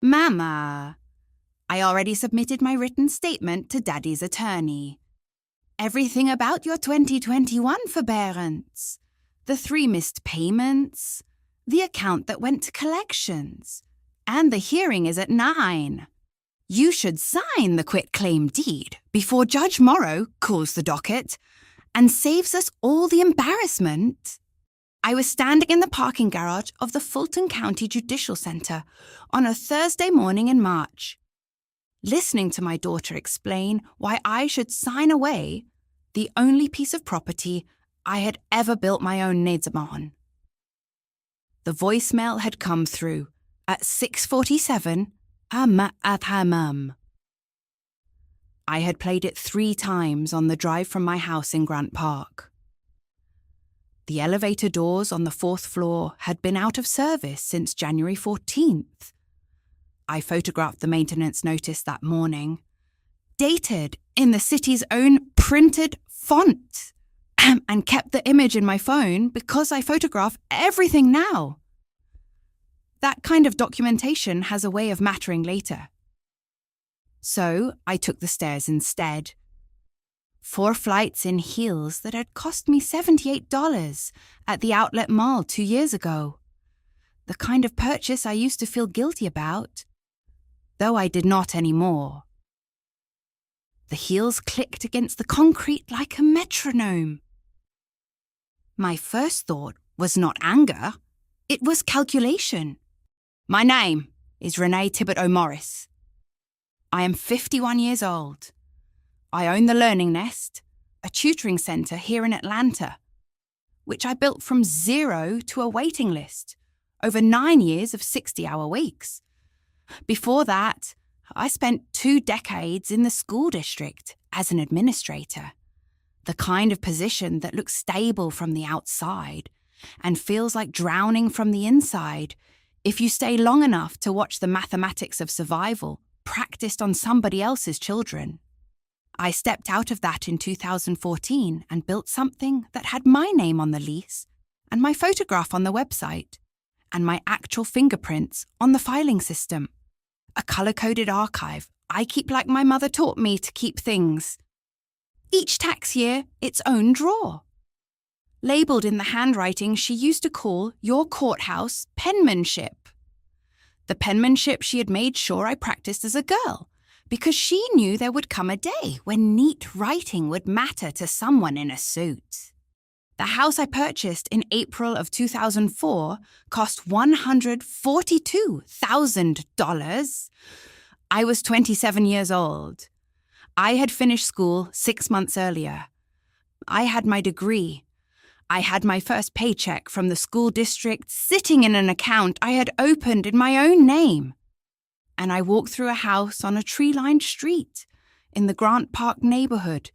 Mama, I already submitted my written statement to Daddy's attorney. Everything about your 2021 forbearance, the 3 missed payments, the account that went to collections, and the hearing is at 9. You should sign the quitclaim deed before Judge Morrow calls the docket and saves us all the embarrassment. I was standing in the parking garage of the Fulton County Judicial Center on a Thursday morning in March, listening to my daughter explain why I should sign away the only piece of property I had ever built my own needs on. The voicemail had come through at 6:47 at her mum. I had played it 3 times on the drive from my house in Grant Park. The elevator doors on the 4th floor had been out of service since January 14th. I photographed the maintenance notice that morning, dated in the city's own printed font, and kept the image in my phone because I photograph everything now. That kind of documentation has a way of mattering later. So I took the stairs instead. 4 flights in heels that had cost me $78 at the outlet mall 2 years ago. The kind of purchase I used to feel guilty about, though I did not anymore. The heels clicked against the concrete like a metronome. My first thought was not anger, it was calculation. My name is Renee Morris. I am 51 years old. I own the Learning Nest, a tutoring centre here in Atlanta, which I built from 0 to a waiting list over 9 years of 60-hour weeks. Before that, I spent 2 decades in the school district as an administrator, the kind of position that looks stable from the outside and feels like drowning from the inside if you stay long enough to watch the mathematics of survival practiced on somebody else's children. I stepped out of that in 2014 and built something that had my name on the lease and my photograph on the website and my actual fingerprints on the filing system. A colour-coded archive I keep like my mother taught me to keep things. Each tax year, its own drawer. Labelled in the handwriting she used to call your courthouse penmanship. The penmanship she had made sure I practiced as a girl, because she knew there would come a day when neat writing would matter to someone in a suit. The house I purchased in April of 2004 cost $142,000. I was 27 years old. I had finished school 6 months earlier. I had my degree. I had my first paycheck from the school district sitting in an account I had opened in my own name. And I walked through a house on a tree-lined street in the Grant Park neighborhood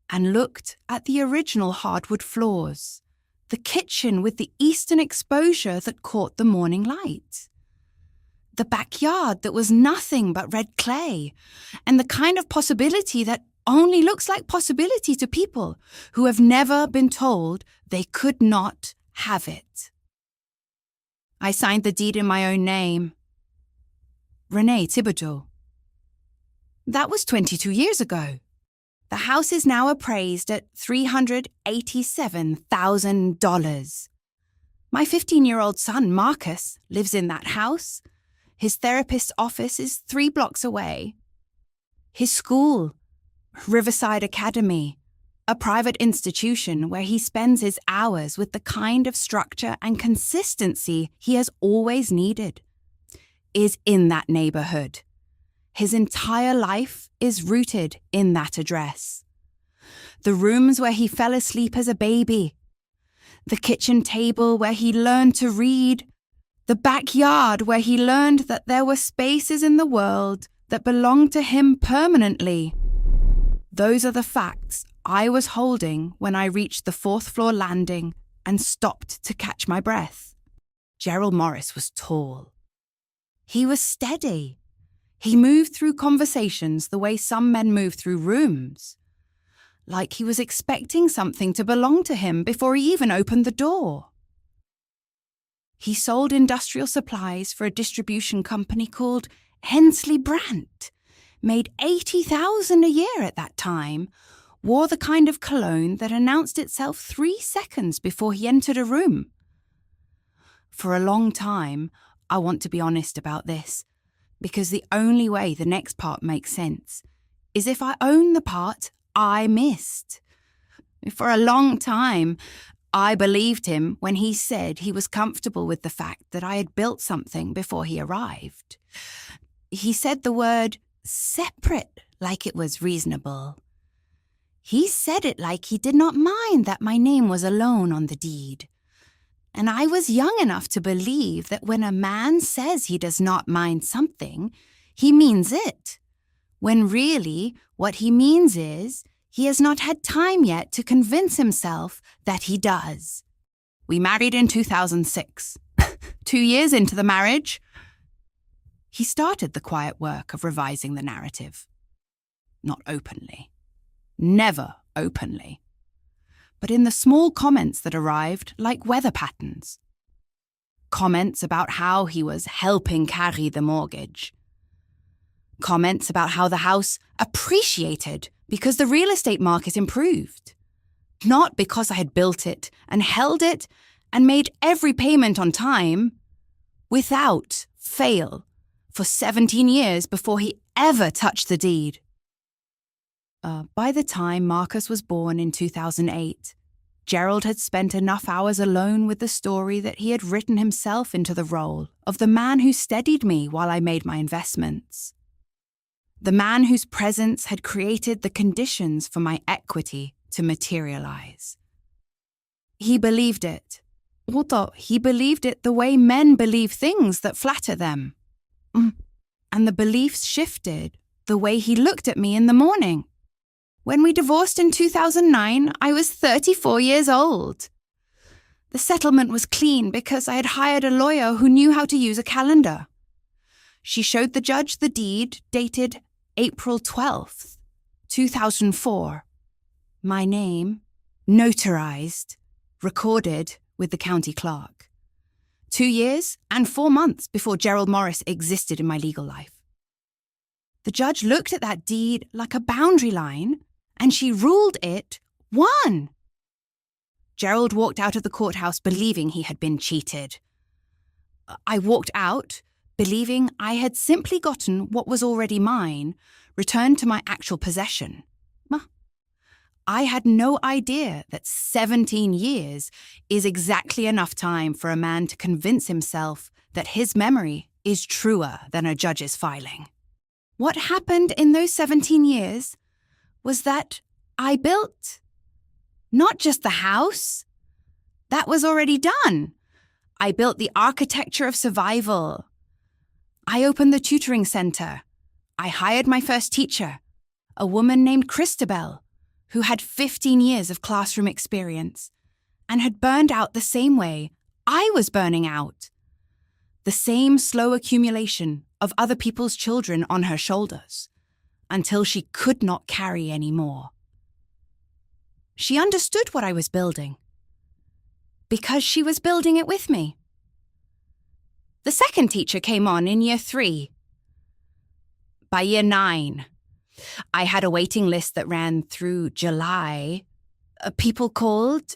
and looked at the original hardwood floors, the kitchen with the eastern exposure that caught the morning light, the backyard that was nothing but red clay, and the kind of possibility that only looks like possibility to people who have never been told they could not have it. I signed the deed in my own name. Renee Thibodeau. That was 22 years ago. The house is now appraised at $387,000. My 15-year-old son, Marcus, lives in that house. His therapist's office is 3 blocks away. His school, Riverside Academy, a private institution where he spends his hours with the kind of structure and consistency he has always needed, is in that neighborhood. His entire life is rooted in that address. The rooms where he fell asleep as a baby, the kitchen table where he learned to read, the backyard where he learned that there were spaces in the world that belonged to him permanently. Those are the facts I was holding when I reached the 4th floor landing and stopped to catch my breath. Gerald Morris was tall. He was steady. He moved through conversations the way some men move through rooms, like he was expecting something to belong to him before he even opened the door. He sold industrial supplies for a distribution company called Hensley Brandt, made $80,000 a year at that time, wore the kind of cologne that announced itself 3 seconds before he entered a room. For a long time, I want to be honest about this, because the only way the next part makes sense is if I own the part I missed. For a long time, I believed him when he said he was comfortable with the fact that I had built something before he arrived. He said the word separate like it was reasonable. He said it like he did not mind that my name was alone on the deed. And I was young enough to believe that when a man says he does not mind something, he means it, when really what he means is he has not had time yet to convince himself that he does. We married in 2006. 2 years into the marriage, he started the quiet work of revising the narrative. Not openly. Never openly. But in the small comments that arrived like weather patterns. Comments about how he was helping carry the mortgage. Comments about how the house appreciated because the real estate market improved. Not because I had built it and held it and made every payment on time, without fail, for 17 years before he ever touched the deed. By the time Marcus was born in 2008, Gerald had spent enough hours alone with the story that he had written himself into the role of the man who steadied me while I made my investments. The man whose presence had created the conditions for my equity to materialize. He believed it, although he believed it the way men believe things that flatter them. And the beliefs shifted the way he looked at me in the morning. When we divorced in 2009, I was 34 years old. The settlement was clean because I had hired a lawyer who knew how to use a calendar. She showed the judge the deed dated April 12th, 2004. My name, notarized, recorded with the county clerk. 2 years and 4 months before Gerald Morris existed in my legal life. The judge looked at that deed like a boundary line, and she ruled it won. Gerald walked out of the courthouse believing he had been cheated. I walked out believing I had simply gotten what was already mine, returned to my actual possession. I had no idea that 17 years is exactly enough time for a man to convince himself that his memory is truer than a judge's filing. What happened in those 17 years was that I built not just the house. That was already done. I built the architecture of survival. I opened the tutoring center. I hired my first teacher, a woman named Christabel, who had 15 years of classroom experience and had burned out the same way I was burning out. The same slow accumulation of other people's children on her shoulders until she could not carry any more. She understood what I was building because she was building it with me. The second teacher came on in year 3. By year 9, I had a waiting list that ran through July. People called.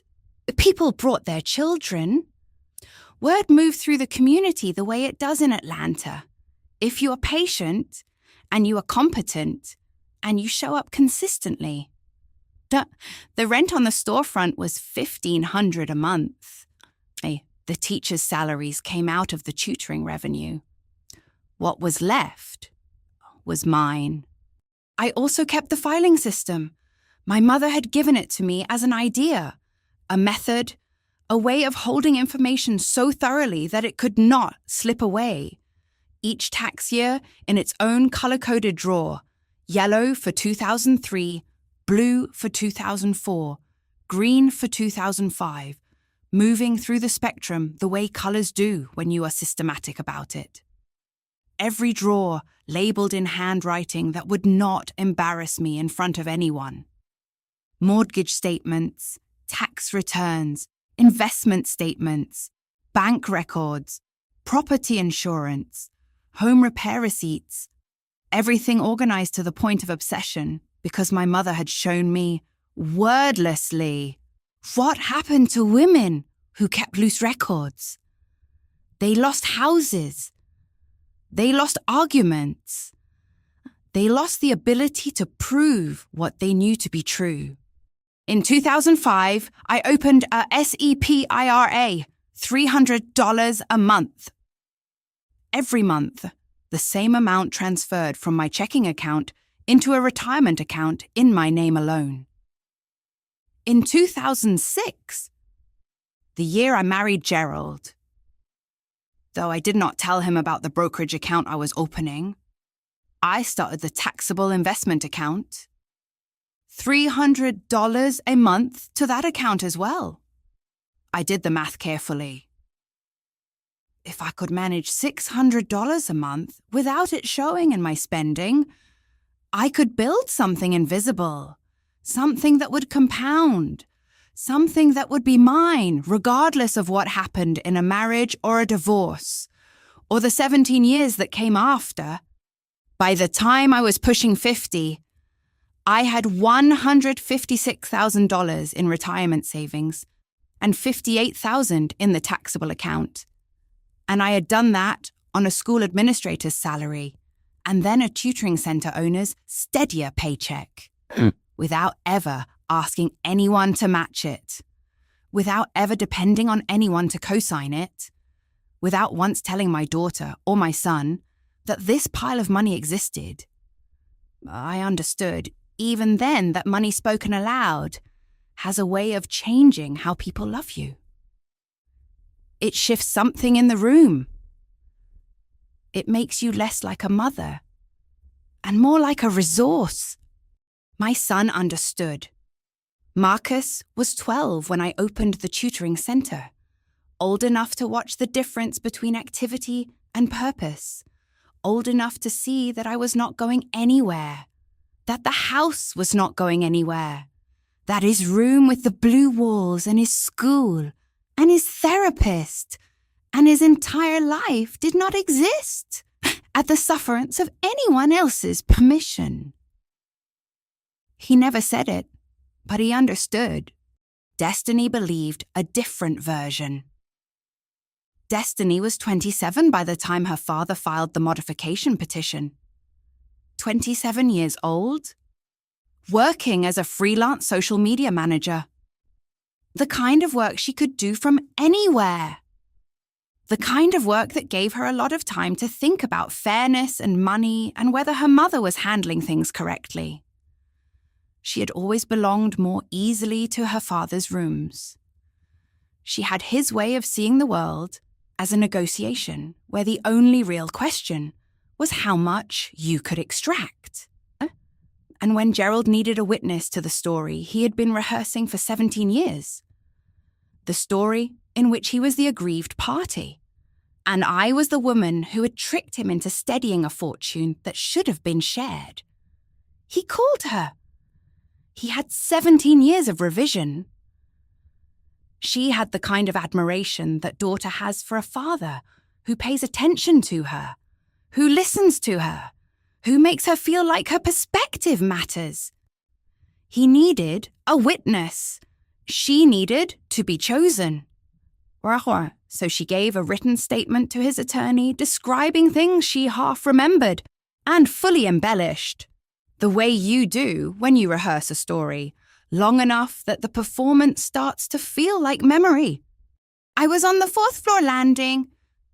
People brought their children. Word moved through the community the way it does in Atlanta. If you are patient, and you are competent, and you show up consistently. The rent on the storefront was $1,500 a month. The teachers' salaries came out of the tutoring revenue. What was left was mine. I also kept the filing system. My mother had given it to me as an idea, a method, a way of holding information so thoroughly that it could not slip away. Each tax year in its own color-coded drawer, yellow for 2003, blue for 2004, green for 2005, moving through the spectrum the way colors do when you are systematic about it. Every drawer labeled in handwriting that would not embarrass me in front of anyone. Mortgage statements, tax returns, investment statements, bank records, property insurance, home repair receipts, everything organized to the point of obsession because my mother had shown me, wordlessly, what happened to women who kept loose records. They lost houses. They lost arguments. They lost the ability to prove what they knew to be true. In 2005, I opened a SEP IRA, $300 a month. Every month, the same amount transferred from my checking account into a retirement account in my name alone. In 2006, the year I married Gerald, though I did not tell him about the brokerage account I was opening, I started the taxable investment account. $300 a month to that account as well. I did the math carefully. If I could manage $600 a month without it showing in my spending, I could build something invisible, something that would compound, something that would be mine regardless of what happened in a marriage or a divorce, or the 17 years that came after. By the time I was pushing 50, I had $156,000 in retirement savings and $58,000 in the taxable account. And I had done that on a school administrator's salary and then a tutoring centre owner's steadier paycheck, without ever asking anyone to match it, without ever depending on anyone to co-sign it, without once telling my daughter or my son that this pile of money existed. I understood even then that money spoken aloud has a way of changing how people love you. It shifts something in the room. It makes you less like a mother and more like a resource. My son understood. Marcus was 12 when I opened the tutoring centre, old enough to watch the difference between activity and purpose, old enough to see that I was not going anywhere, that the house was not going anywhere, that his room with the blue walls and his school and his therapist and his entire life did not exist at the sufferance of anyone else's permission. He never said it, but he understood. Destiny believed a different version. Destiny was 27 by the time her father filed the modification petition. 27 years old, working as a freelance social media manager. The kind of work she could do from anywhere. The kind of work that gave her a lot of time to think about fairness and money and whether her mother was handling things correctly. She had always belonged more easily to her father's rooms. She had his way of seeing the world as a negotiation where the only real question was how much you could extract. And when Gerald needed a witness to the story he had been rehearsing for 17 years, the story in which he was the aggrieved party, and I was the woman who had tricked him into steadying a fortune that should have been shared, he called her. He had 17 years of revision. She had the kind of admiration that daughter has for a father who pays attention to her, who listens to her, who makes her feel like her perspective matters. He needed a witness. She needed to be chosen. So she gave a written statement to his attorney describing things she half remembered and fully embellished, the way you do when you rehearse a story, long enough that the performance starts to feel like memory. I was on the 4th floor landing.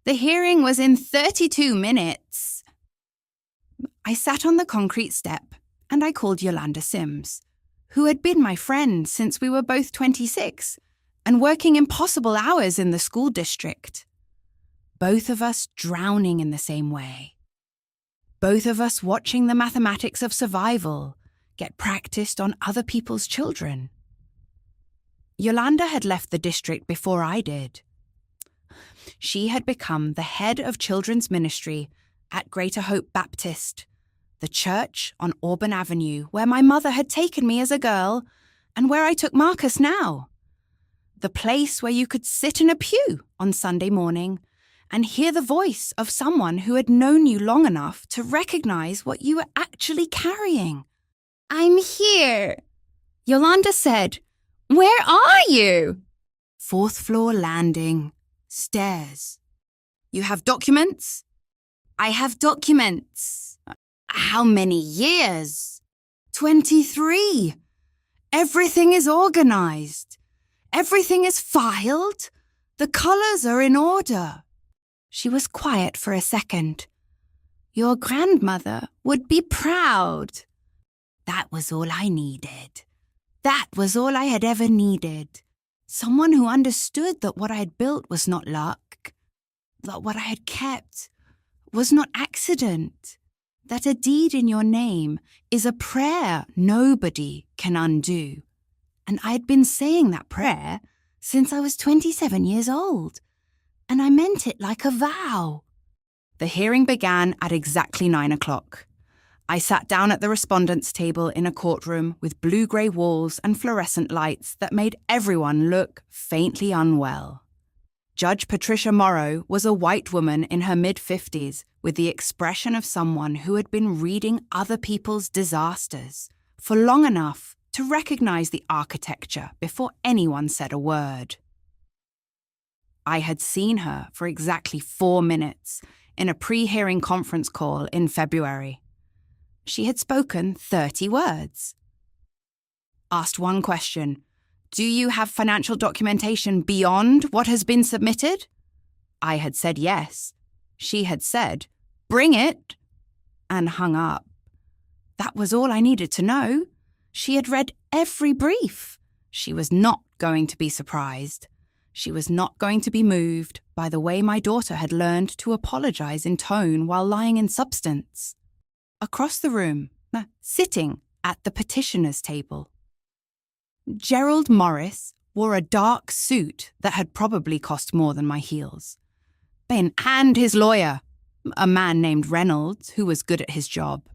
The hearing was in 32 minutes. I sat on the concrete step and I called Yolanda Sims, who had been my friend since we were both 26 and working impossible hours in the school district. Both of us drowning in the same way. Both of us watching the mathematics of survival get practiced on other people's children. Yolanda had left the district before I did. She had become the head of children's ministry at Greater Hope Baptist, the church on Auburn Avenue where my mother had taken me as a girl and where I took Marcus now. The place where you could sit in a pew on Sunday morning and hear the voice of someone who had known you long enough to recognize what you were actually carrying. "I'm here," Yolanda said. "Where are you?" "Fourth floor landing. Stairs." "You have documents?" "I have documents." "How many years?" 23. Everything is organized. Everything is filed. The colors are in order. She was quiet for a second. "Your grandmother would be proud." That was all I needed. That was all I had ever needed. Someone who understood that what I had built was not luck, that what I had kept was not accident, that a deed in your name is a prayer nobody can undo. And I had been saying that prayer since I was 27 years old, and I meant it like a vow. The hearing began at exactly 9 o'clock. I sat down at the respondents' table in a courtroom with blue-grey walls and fluorescent lights that made everyone look faintly unwell. Judge Patricia Morrow was a white woman in her mid-50s with the expression of someone who had been reading other people's disasters for long enough to recognize the architecture before anyone said a word. I had seen her for exactly 4 minutes in a pre-hearing conference call in February. She had spoken 30 words. Asked one question: "Do you have financial documentation beyond what has been submitted?" I had said yes. She had said, "Bring it," and hung up. That was all I needed to know. She had read every brief. She was not going to be surprised. She was not going to be moved by the way my daughter had learned to apologize in tone while lying in substance. Across the room, sitting at the petitioner's table, Gerald Morris wore a dark suit that had probably cost more than my heels. And his lawyer, a man named Reynolds, who was good at his job,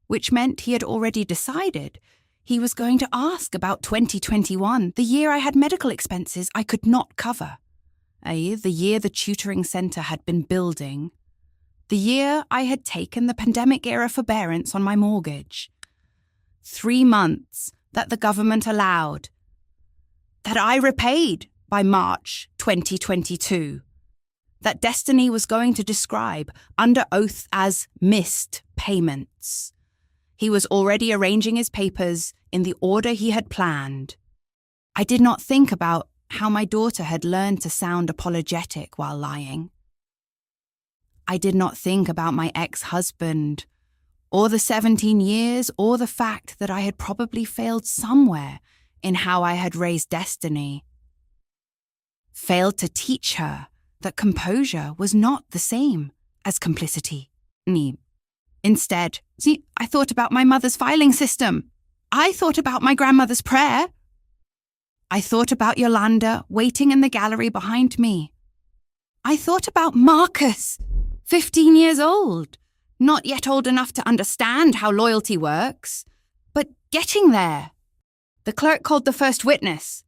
which meant he had already decided he was going to ask about 2021, the year I had medical expenses I could not cover, the year the tutoring centre had been building, the year I had taken the pandemic-era forbearance on my mortgage. 3 months that the government allowed, that I repaid by March 2022, that Destiny was going to describe under oath as missed payments. He was already arranging his papers in the order he had planned. I did not think about how my daughter had learned to sound apologetic while lying. I did not think about my ex-husband, or the 17 years, or the fact that I had probably failed somewhere in how I had raised Destiny. Failed to teach her that composure was not the same as complicity. Instead, I thought about my mother's filing system. I thought about my grandmother's prayer. I thought about Yolanda waiting in the gallery behind me. I thought about Marcus, 15 years old, not yet old enough to understand how loyalty works, but getting there. The clerk called the first witness.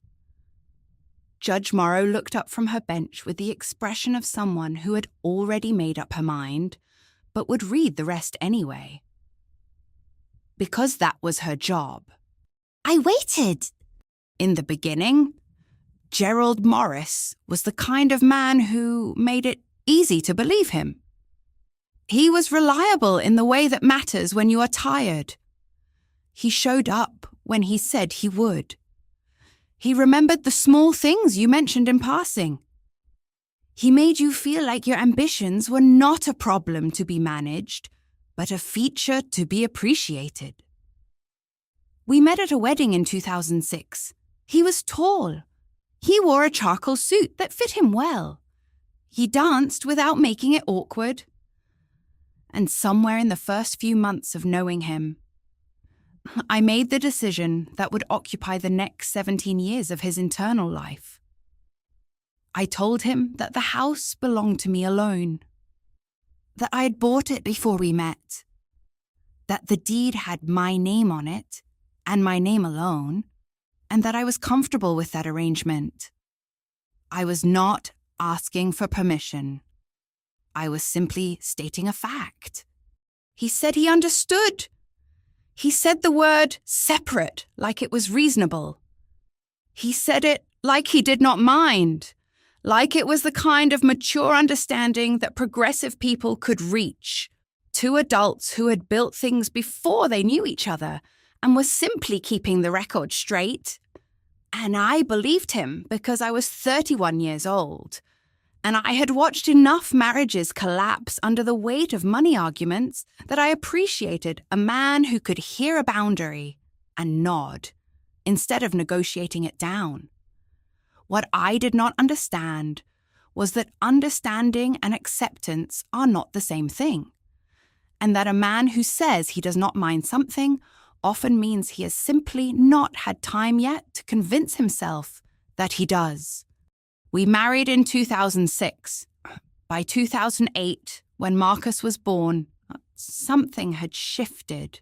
Judge Morrow looked up from her bench with the expression of someone who had already made up her mind, but would read the rest anyway. Because that was her job. I waited. In the beginning, Gerald Morris was the kind of man who made it easy to believe him. He was reliable in the way that matters when you are tired. He showed up when he said he would. He remembered the small things you mentioned in passing. He made you feel like your ambitions were not a problem to be managed, but a feature to be appreciated. We met at a wedding in 2006. He was tall. He wore a charcoal suit that fit him well. He danced without making it awkward. And somewhere in the first few months of knowing him, I made the decision that would occupy the next 17 years of his internal life. I told him that the house belonged to me alone, that I had bought it before we met, that the deed had my name on it, and my name alone, and that I was comfortable with that arrangement. I was not asking for permission. I was simply stating a fact. He said he understood. He said the word separate like it was reasonable. He said it like he did not mind, like it was the kind of mature understanding that progressive people could reach. Two adults who had built things before they knew each other and were simply keeping the record straight. And I believed him because I was 31 years old, and I had watched enough marriages collapse under the weight of money arguments that I appreciated a man who could hear a boundary and nod instead of negotiating it down. What I did not understand was that understanding and acceptance are not the same thing, and that a man who says he does not mind something often means he has simply not had time yet to convince himself that he does. We married in 2006. By 2008, when Marcus was born, something had shifted.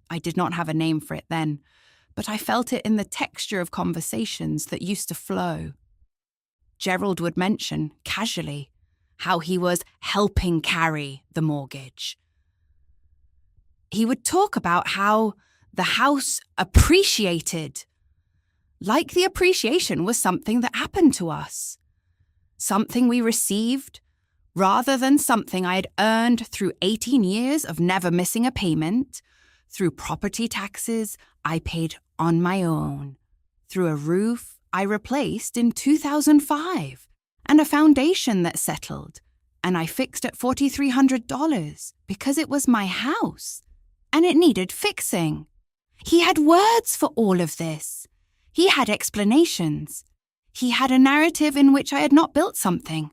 I did not have a name for it then, but I felt it in the texture of conversations that used to flow. Gerald would mention, casually, how he was helping carry the mortgage. He would talk about how the house appreciated, like the appreciation was something that happened to us, something we received, rather than something I had earned through 18 years of never missing a payment, through property taxes I paid on my own, through a roof I replaced in 2005, and a foundation that settled, and I fixed at $4,300 because it was my house. And it needed fixing. He had words for all of this. He had explanations. He had a narrative in which I had not built something.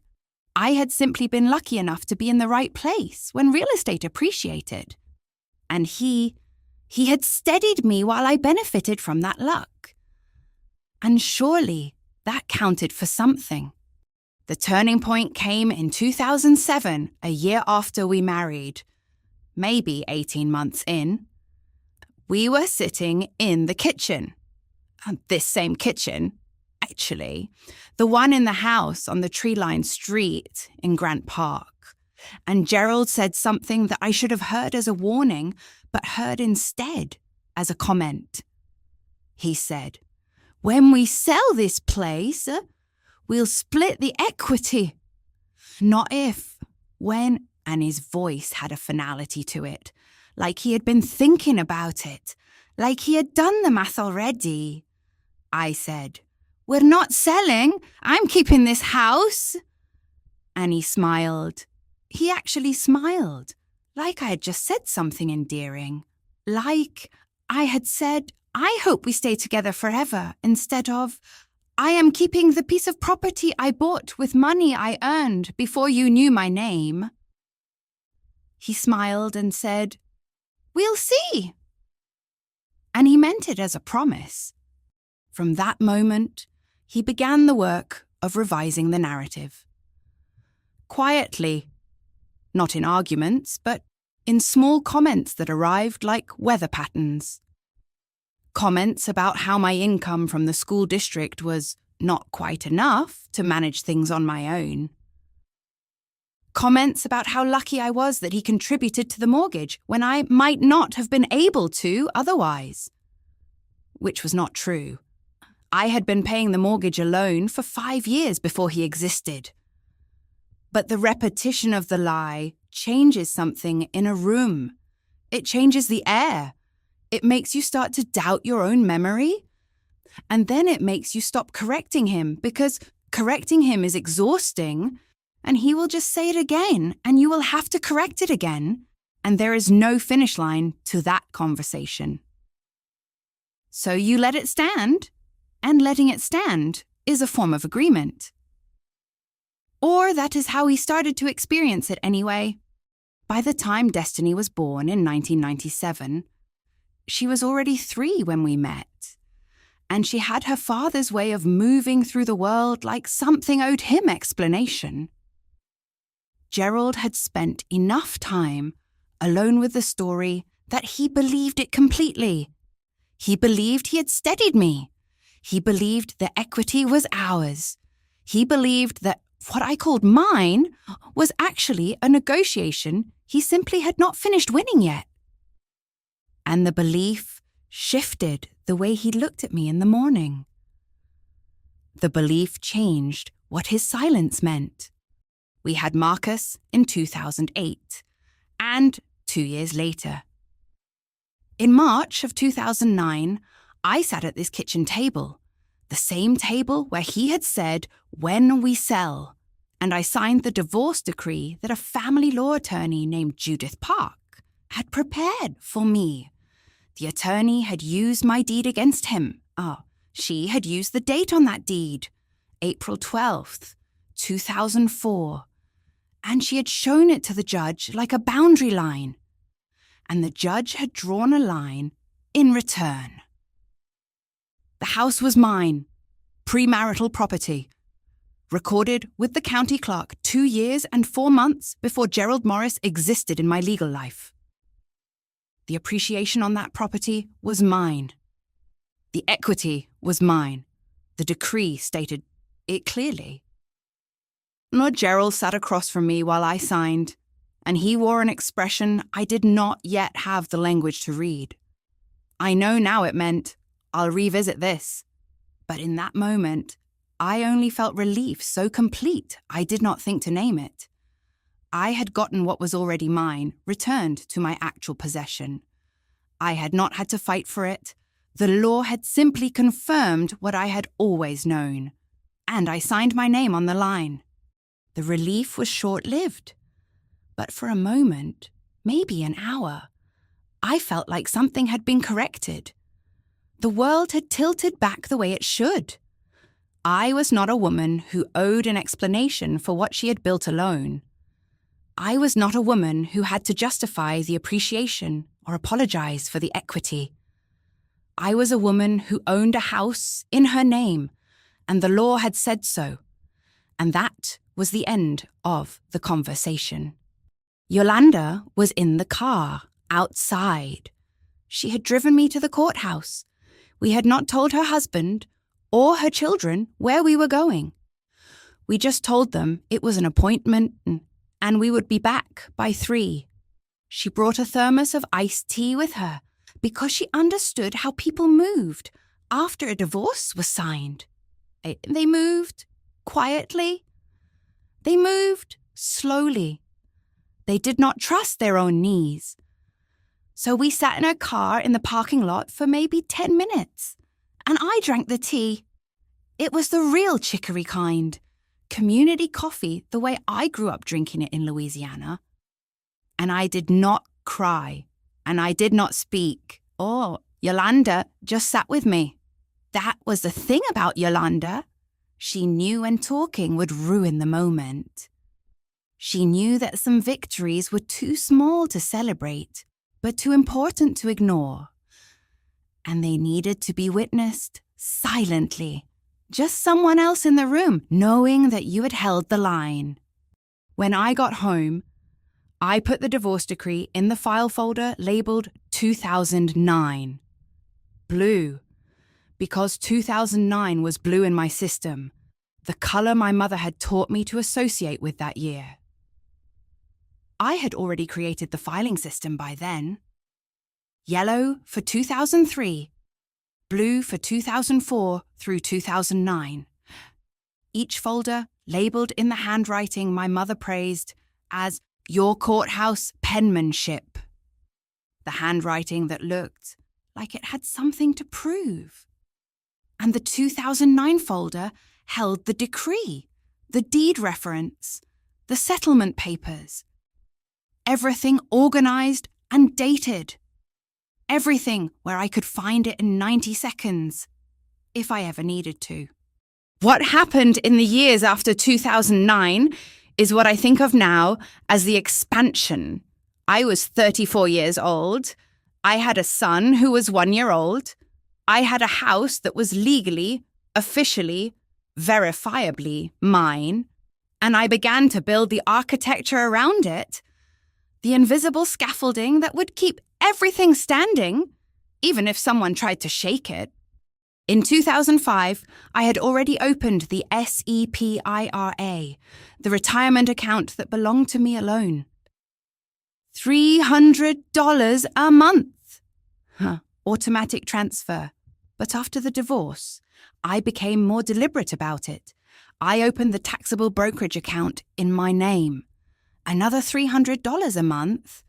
I had simply been lucky enough to be in the right place when real estate appreciated. And he had steadied me while I benefited from that luck. And surely that counted for something. The turning point came in 2007, a year after we married. Maybe 18 months in. We were sitting in the kitchen. This same kitchen, actually. The one in the house on the tree-lined street in Grant Park. And Gerald said something that I should have heard as a warning, but heard instead as a comment. He said, "When we sell this place, we'll split the equity." Not if, when, and his voice had a finality to it, like he had been thinking about it, like he had done the math already. I said, "We're not selling. I'm keeping this house." And he smiled. He actually smiled, like I had just said something endearing. Like I had said, "I hope we stay together forever," instead of, "I am keeping the piece of property I bought with money I earned before you knew my name." He smiled and said, "We'll see." And he meant it as a promise. From that moment, he began the work of revising the narrative. Quietly, not in arguments, but in small comments that arrived like weather patterns. Comments about how my income from the school district was not quite enough to manage things on my own. Comments about how lucky I was that he contributed to the mortgage when I might not have been able to otherwise. Which was not true. I had been paying the mortgage alone for 5 years before he existed. But the repetition of the lie changes something in a room. It changes the air. It makes you start to doubt your own memory. And then it makes you stop correcting him because correcting him is exhausting. And he will just say it again, and you will have to correct it again, and there is no finish line to that conversation. So you let it stand, and letting it stand is a form of agreement. Or that is how he started to experience it anyway. By the time Destiny was born in 1997, she was already 3 when we met, and she had her father's way of moving through the world like something owed him explanation. Gerald had spent enough time alone with the story that he believed it completely. He believed he had steadied me. He believed the equity was ours. He believed that what I called mine was actually a negotiation he simply had not finished winning yet. And the belief shifted the way he looked at me in the morning. The belief changed what his silence meant. We had Marcus in 2008, and 2 years later. In March of 2009, I sat at this kitchen table, the same table where he had said, "When we sell," and I signed the divorce decree that a family law attorney named Judith Park had prepared for me. The attorney had used my deed against him. She had used the date on that deed, April 12th, 2004, and she had shown it to the judge like a boundary line, and the judge had drawn a line in return. The house was mine, premarital property, recorded with the county clerk 2 years and 4 months before Gerald Morris existed in my legal life. The appreciation on that property was mine. The equity was mine. The decree stated it clearly. Lord Gerald sat across from me while I signed, and he wore an expression I did not yet have the language to read. I know now it meant, I'll revisit this. But in that moment, I only felt relief so complete I did not think to name it. I had gotten what was already mine, returned to my actual possession. I had not had to fight for it. The law had simply confirmed what I had always known. And I signed my name on the line. The relief was short-lived. But for a moment, maybe an hour, I felt like something had been corrected. The world had tilted back the way it should. I was not a woman who owed an explanation for what she had built alone. I was not a woman who had to justify the appreciation or apologize for the equity. I was a woman who owned a house in her name, and the law had said so. And that was the end of the conversation. Yolanda was in the car, outside. She had driven me to the courthouse. We had not told her husband or her children where we were going. We just told them it was an appointment and we would be back by 3. She brought a thermos of iced tea with her because she understood how people moved after a divorce was signed. They moved quietly. They moved slowly. They did not trust their own knees. So we sat in her car in the parking lot for maybe 10 minutes, and I drank the tea. It was the real chicory kind, community coffee the way I grew up drinking it in Louisiana. And I did not cry, and I did not speak. Yolanda just sat with me. That was the thing about Yolanda. She knew when talking would ruin the moment. She knew that some victories were too small to celebrate, but too important to ignore. And they needed to be witnessed silently. Just someone else in the room knowing that you had held the line. When I got home, I put the divorce decree in the file folder labeled 2009. Blue. Because 2009 was blue in my system, the color my mother had taught me to associate with that year. I had already created the filing system by then. Yellow for 2003, blue for 2004 through 2009. Each folder labeled in the handwriting my mother praised as your courthouse penmanship. The handwriting that looked like it had something to prove. And the 2009 folder held the decree, the deed reference, the settlement papers. Everything organized and dated. Everything where I could find it in 90 seconds, if I ever needed to. What happened in the years after 2009 is what I think of now as the expansion. I was 34 years old. I had a son who was 1 year old. I had a house that was legally, officially, verifiably mine, and I began to build the architecture around it, the invisible scaffolding that would keep everything standing, even if someone tried to shake it. In 2005, I had already opened the SEPIRA, the retirement account that belonged to me alone. $300 a month. Automatic transfer. But after the divorce, I became more deliberate about it. I opened the taxable brokerage account in my name. Another $300 a month.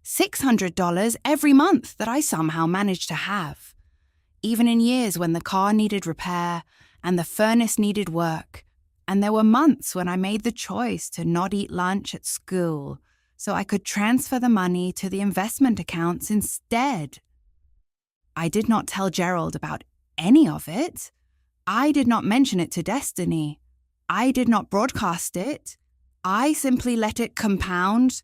$600 every month that I somehow managed to have. Even in years when the car needed repair and the furnace needed work, and there were months when I made the choice to not eat lunch at school so I could transfer the money to the investment accounts instead. I did not tell Gerald about any of it. I did not mention it to Destiny. I did not broadcast it. I simply let it compound,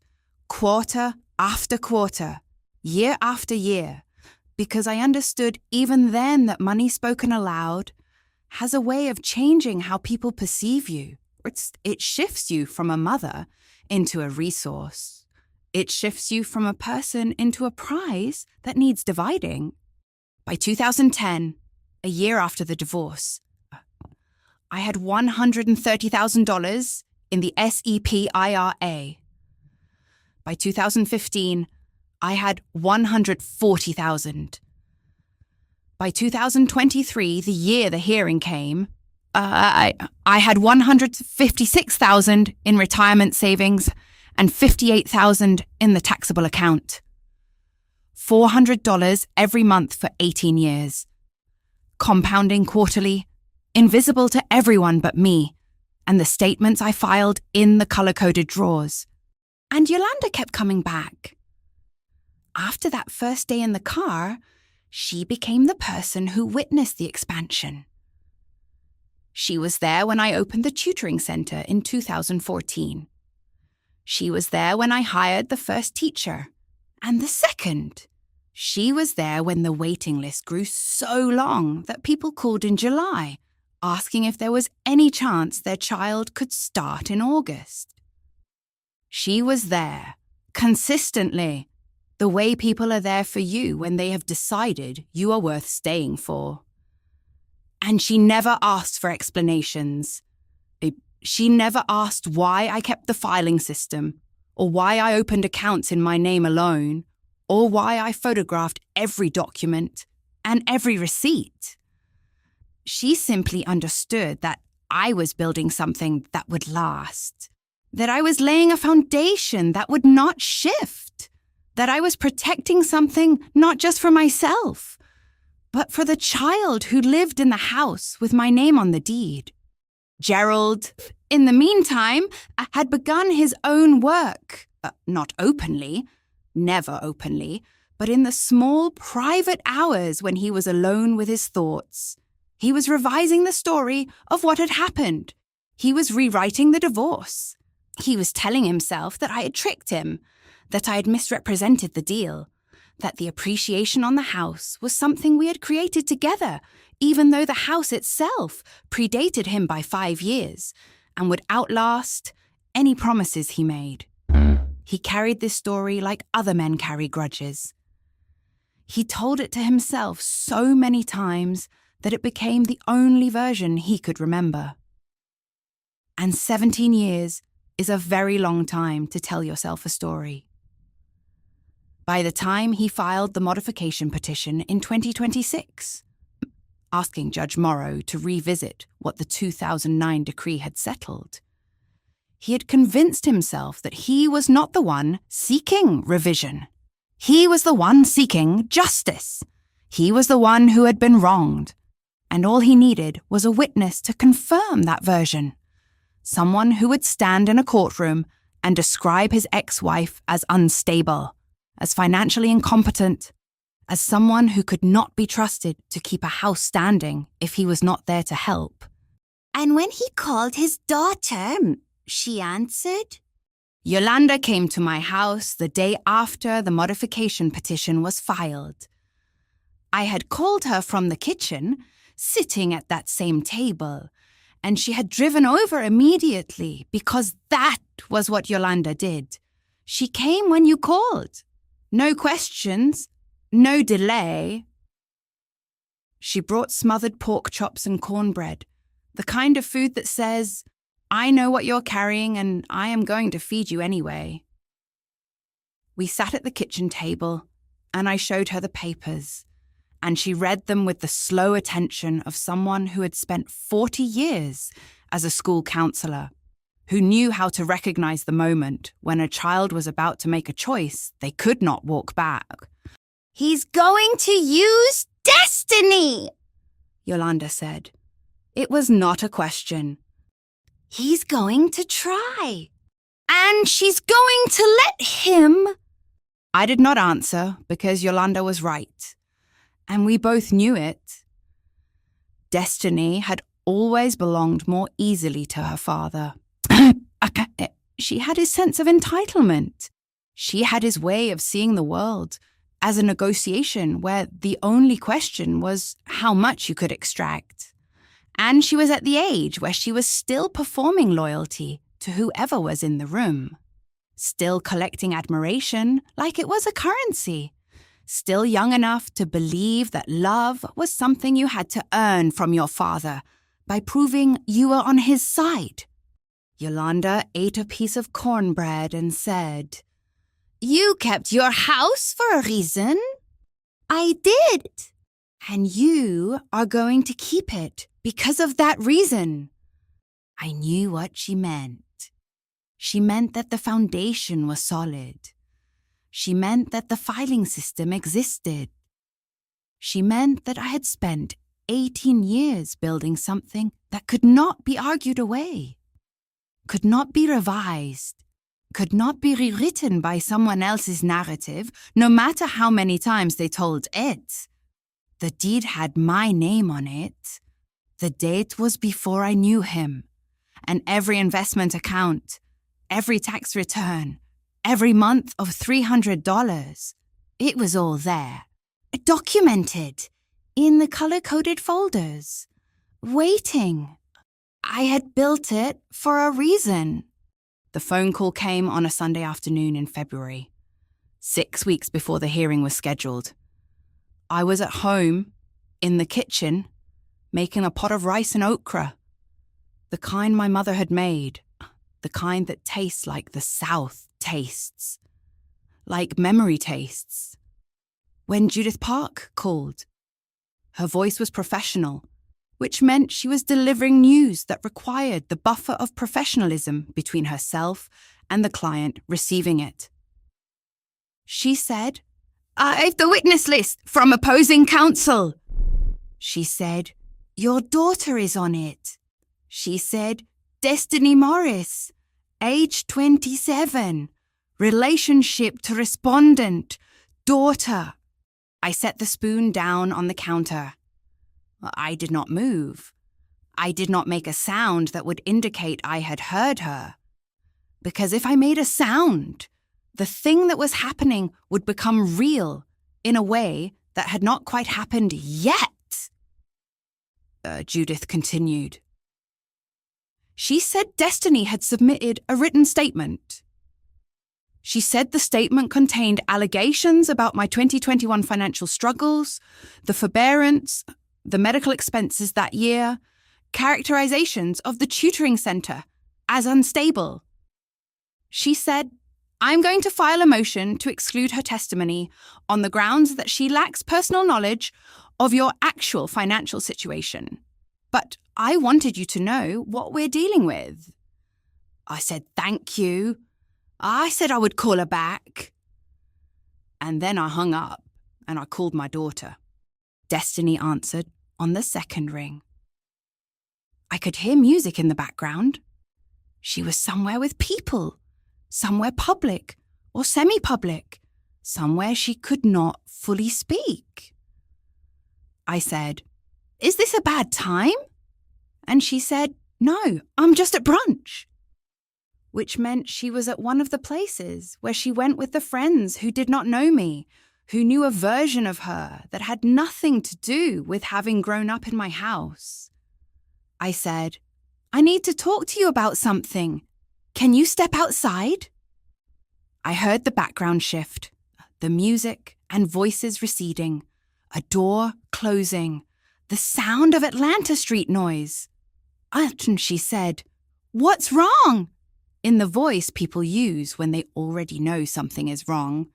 quarter after quarter, year after year, because I understood even then that money spoken aloud has a way of changing how people perceive you. It shifts you from a mother into a resource. It shifts you from a person into a prize that needs dividing. By 2010, a year after the divorce, I had $130,000 in the SEPIRA. By 2015, I had $140,000. By 2023, the year the hearing came, I had $156,000 in retirement savings and $58,000 in the taxable account. $400 every month for 18 years. Compounding quarterly, invisible to everyone but me, and the statements I filed in the color-coded drawers. And Yolanda kept coming back. After that first day in the car, she became the person who witnessed the expansion. She was there when I opened the tutoring center in 2014. She was there when I hired the first teacher, and the second. She was there when the waiting list grew so long that people called in July, asking if there was any chance their child could start in August. She was there, consistently, the way people are there for you when they have decided you are worth staying for. And she never asked for explanations. She never asked why I kept the filing system, or why I opened accounts in my name alone, or why I photographed every document and every receipt. She simply understood that I was building something that would last, that I was laying a foundation that would not shift, that I was protecting something not just for myself, but for the child who lived in the house with my name on the deed. Gerald, in the meantime, had begun his own work, not openly, never openly, but in the small private hours when he was alone with his thoughts. He was revising the story of what had happened. He was rewriting the divorce. He was telling himself that I had tricked him, that I had misrepresented the deal, that the appreciation on the house was something we had created together, even though the house itself predated him by 5 years and would outlast any promises he made. He carried this story like other men carry grudges. He told it to himself so many times that it became the only version he could remember. And 17 years is a very long time to tell yourself a story. By the time he filed the modification petition in 2026, asking Judge Morrow to revisit what the 2009 decree had settled, he had convinced himself that he was not the one seeking revision. He was the one seeking justice. He was the one who had been wronged. And all he needed was a witness to confirm that version. Someone who would stand in a courtroom and describe his ex-wife as unstable, as financially incompetent, as someone who could not be trusted to keep a house standing if he was not there to help. And when he called his daughter, she answered. Yolanda came to my house the day after the modification petition was filed. I had called her from the kitchen, sitting at that same table, and she had driven over immediately because that was what Yolanda did. She came when you called. No questions, no delay. She brought smothered pork chops and cornbread, the kind of food that says, "I know what you're carrying and I am going to feed you anyway." We sat at the kitchen table and I showed her the papers, and she read them with the slow attention of someone who had spent 40 years as a school counsellor, who knew how to recognise the moment when a child was about to make a choice they could not walk back. "He's going to use destiny," Yolanda said. It was not a question. "He's going to try. And she's going to let him." I did not answer because Yolanda was right, and we both knew it. Destiny had always belonged more easily to her father. She had his sense of entitlement. She had his way of seeing the world as a negotiation where the only question was how much you could extract. And she was at the age where she was still performing loyalty to whoever was in the room. Still collecting admiration like it was a currency. Still young enough to believe that love was something you had to earn from your father by proving you were on his side. Yolanda ate a piece of cornbread and said, "You kept your house for a reason." "I did. And you are going to keep it because of that reason." I knew what she meant. She meant that the foundation was solid. She meant that the filing system existed. She meant that I had spent 18 years building something that could not be argued away, could not be revised, could not be rewritten by someone else's narrative, no matter how many times they told it. The deed had my name on it. The date was before I knew him, and every investment account, every tax return, every month of $300, it was all there, documented, in the color-coded folders, waiting. I had built it for a reason. The phone call came on a Sunday afternoon in February, 6 weeks before the hearing was scheduled. I was at home, in the kitchen, making a pot of rice and okra, the kind my mother had made, the kind that tastes like the South tastes, like memory tastes. When Judith Park called, her voice was professional, which meant she was delivering news that required the buffer of professionalism between herself and the client receiving it. She said, "I've the witness list from opposing counsel." She said, "Your daughter is on it." She said, "Destiny Morris, age 27, relationship to respondent, daughter." I set the spoon down on the counter. I did not move. I did not make a sound that would indicate I had heard her. Because if I made a sound, the thing that was happening would become real in a way that had not quite happened yet. Judith continued. She said Destiny had submitted a written statement. She said the statement contained allegations about my 2021 financial struggles, the forbearance, the medical expenses that year, characterizations of the tutoring center as unstable. She said, "I'm going to file a motion to exclude her testimony on the grounds that she lacks personal knowledge of your actual financial situation. But I wanted you to know what we're dealing with." I said, "Thank you." I said I would call her back. And then I hung up and I called my daughter. Destiny answered on the second ring. I could hear music in the background. She was somewhere with people, somewhere public or semi-public, somewhere she could not fully speak. I said, "Is this a bad time?" And she said, "No, I'm just at brunch." Which meant she was at one of the places where she went with the friends who did not know me, who knew a version of her that had nothing to do with having grown up in my house. I said, "I need to talk to you about something. Can you step outside?" I heard the background shift, the music and voices receding, a door closing, the sound of Atlanta Street noise. And she said, "What's wrong?" in the voice people use when they already know something is wrong,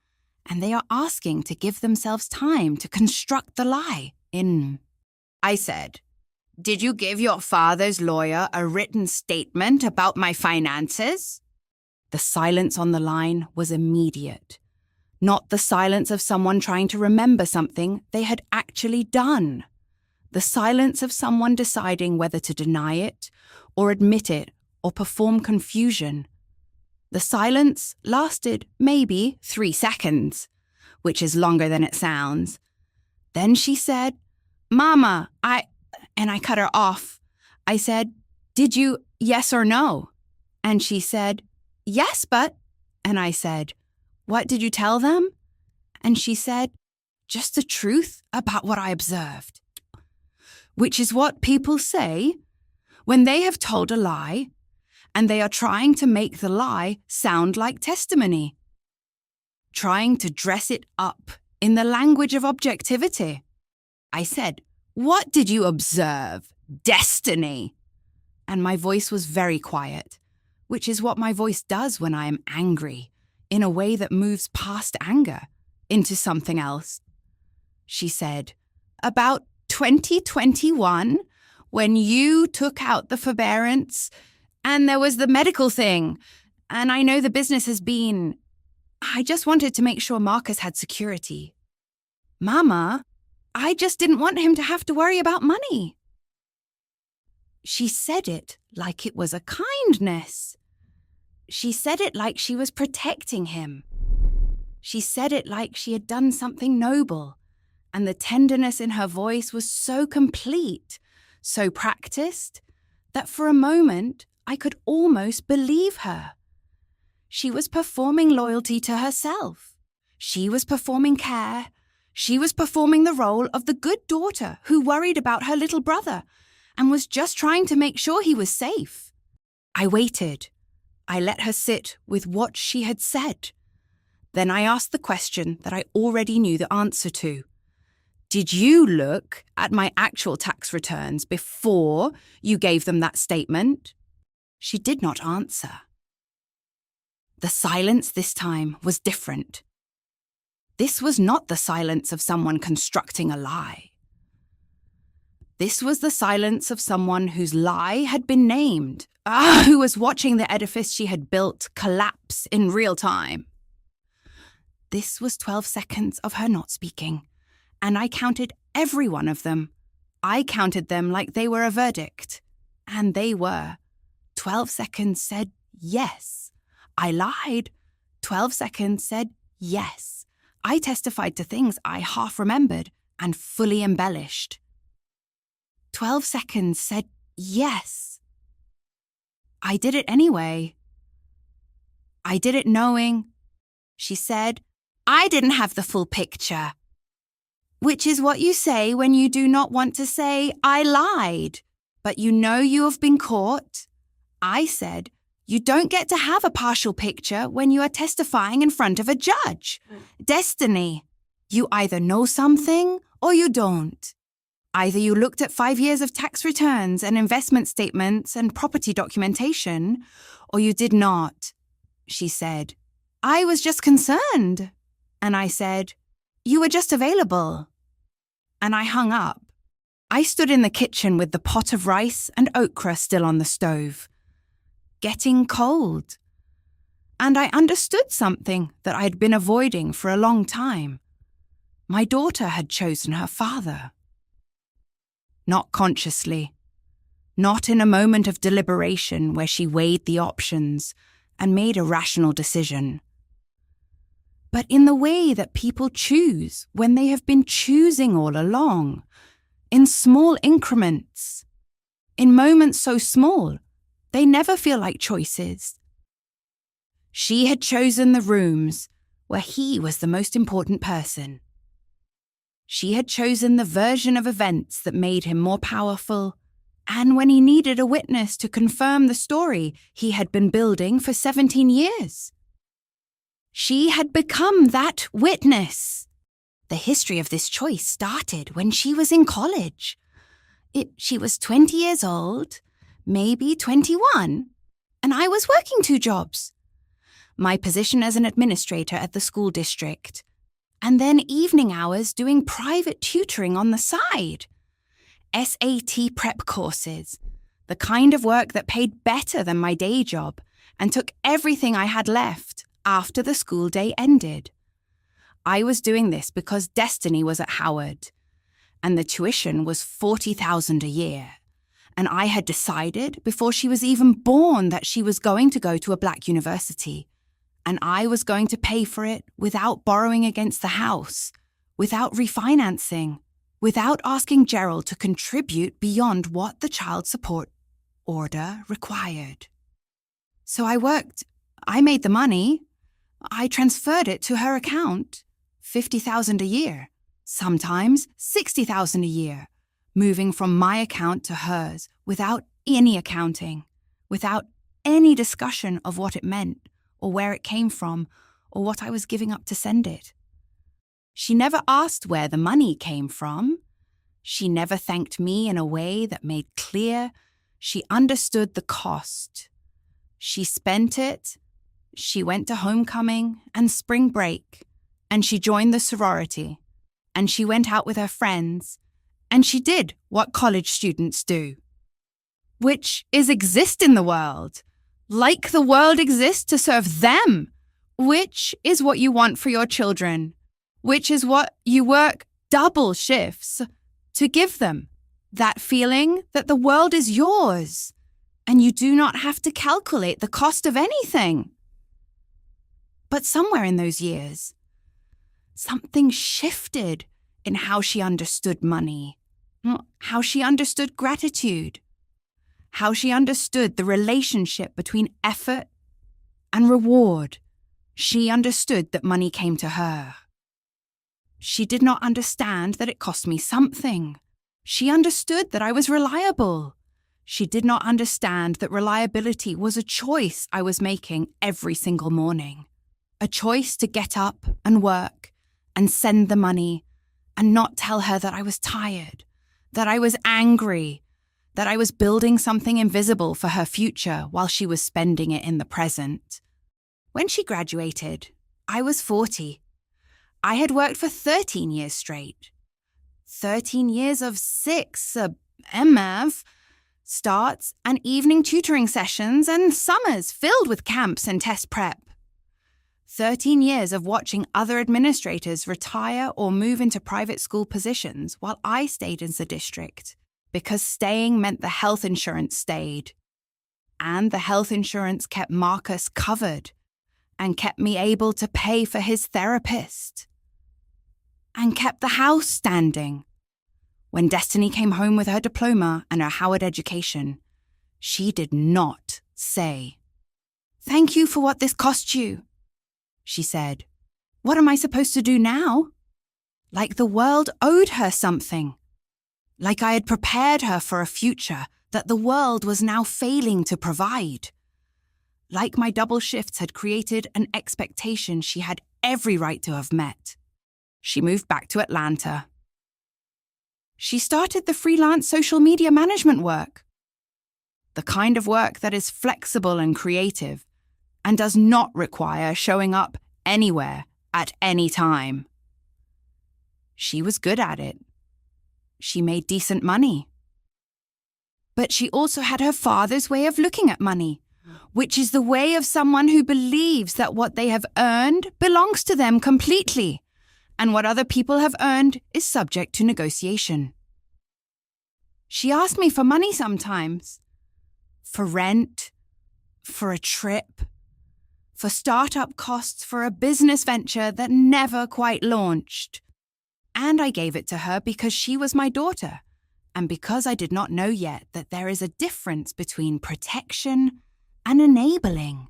and they are asking to give themselves time to construct the lie in. I said, "Did you give your father's lawyer a written statement about my finances?" The silence on the line was immediate, not the silence of someone trying to remember something they had actually done. The silence of someone deciding whether to deny it, or admit it, or perform confusion. The silence lasted maybe 3 seconds, which is longer than it sounds. Then she said, "Mama, and I cut her off. I said, "Did you, yes or no?" And she said, "Yes, but," and I said, "What did you tell them?" And she said, "Just the truth about what I observed." Which is what people say when they have told a lie and they are trying to make the lie sound like testimony, trying to dress it up in the language of objectivity. I said, "What did you observe? Destiny." And my voice was very quiet, which is what my voice does when I am angry, in a way that moves past anger into something else. She said, "About 2021, when you took out the forbearance, and there was the medical thing, and I know the business has been... I just wanted to make sure Marcus had security. Mama, I just didn't want him to have to worry about money." She said it like it was a kindness. She said it like she was protecting him. She said it like she had done something noble, and the tenderness in her voice was so complete, so practiced, that for a moment I could almost believe her. She was performing loyalty to herself. She was performing care. She was performing the role of the good daughter who worried about her little brother and was just trying to make sure he was safe. I waited. I let her sit with what she had said. Then I asked the question that I already knew the answer to. "Did you look at my actual tax returns before you gave them that statement?" She did not answer. The silence this time was different. This was not the silence of someone constructing a lie. This was the silence of someone whose lie had been named, who was watching the edifice she had built collapse in real time. This was 12 seconds of her not speaking, and I counted every one of them. I counted them like they were a verdict, and they were. 12 seconds said yes. I lied. 12 seconds said yes. I testified to things I half remembered and fully embellished. 12 seconds said yes. I did it anyway. I did it knowing. She said, "I didn't have the full picture." Which is what you say when you do not want to say, "I lied," but you know you have been caught. I said, "You don't get to have a partial picture when you are testifying in front of a judge. Destiny. You either know something or you don't. Either you looked at 5 years of tax returns and investment statements and property documentation, or you did not." She said, "I was just concerned." And I said, "You were just available." And I hung up. I stood in the kitchen with the pot of rice and okra still on the stove, getting cold. And I understood something that I'd been avoiding for a long time. My daughter had chosen her father. Not consciously, not in a moment of deliberation where she weighed the options and made a rational decision, but in the way that people choose when they have been choosing all along, in small increments, in moments so small they never feel like choices. She had chosen the rooms where he was the most important person. She had chosen the version of events that made him more powerful, and when he needed a witness to confirm the story he had been building for 17 years. She had become that witness. The history of this choice started when she was in college. She was 20 years old, maybe 21, and I was working 2 jobs. My position as an administrator at the school district, and then evening hours doing private tutoring on the side. SAT prep courses, the kind of work that paid better than my day job and took everything I had left after the school day ended. I was doing this because Destiny was at Howard, and the tuition was $40,000 a year. And I had decided before she was even born that she was going to go to a black university, and I was going to pay for it without borrowing against the house, without refinancing, without asking Gerald to contribute beyond what the child support order required. So I worked. I made the money. I transferred it to her account, $50,000 a year, sometimes $60,000 a year, moving from my account to hers without any accounting, without any discussion of what it meant or where it came from or what I was giving up to send it. She never asked where the money came from. She never thanked me in a way that made clear she understood the cost. She spent it. She went to homecoming and spring break, and she joined the sorority, and she went out with her friends, and she did what college students do, which is exist in the world, like the world exists to serve them, which is what you want for your children, which is what you work double shifts to give them, that feeling that the world is yours, and you do not have to calculate the cost of anything. But somewhere in those years, something shifted in how she understood money, how she understood gratitude, how she understood the relationship between effort and reward. She understood that money came to her. She did not understand that it cost me something. She understood that I was reliable. She did not understand that reliability was a choice I was making every single morning. A choice to get up and work and send the money and not tell her that I was tired, that I was angry, that I was building something invisible for her future while she was spending it in the present. When she graduated, I was 40. I had worked for 13 years straight. 13 years of 6 MAV starts and evening tutoring sessions and summers filled with camps and test prep. 13 years of watching other administrators retire or move into private school positions while I stayed in the district, because staying meant the health insurance stayed. And the health insurance kept Marcus covered and kept me able to pay for his therapist and kept the house standing. When Destiny came home with her diploma and her Howard education, she did not say, "Thank you for what this cost you." She said, "What am I supposed to do now?" Like the world owed her something. Like I had prepared her for a future that the world was now failing to provide. Like my double shifts had created an expectation she had every right to have met. She moved back to Atlanta. She started the freelance social media management work. The kind of work that is flexible and creative and does not require showing up anywhere at any time. She was good at it. She made decent money. But she also had her father's way of looking at money, which is the way of someone who believes that what they have earned belongs to them completely, and what other people have earned is subject to negotiation. She asked me for money sometimes. For rent, for a trip, for startup costs for a business venture that never quite launched. And I gave it to her because she was my daughter, and because I did not know yet that there is a difference between protection and enabling,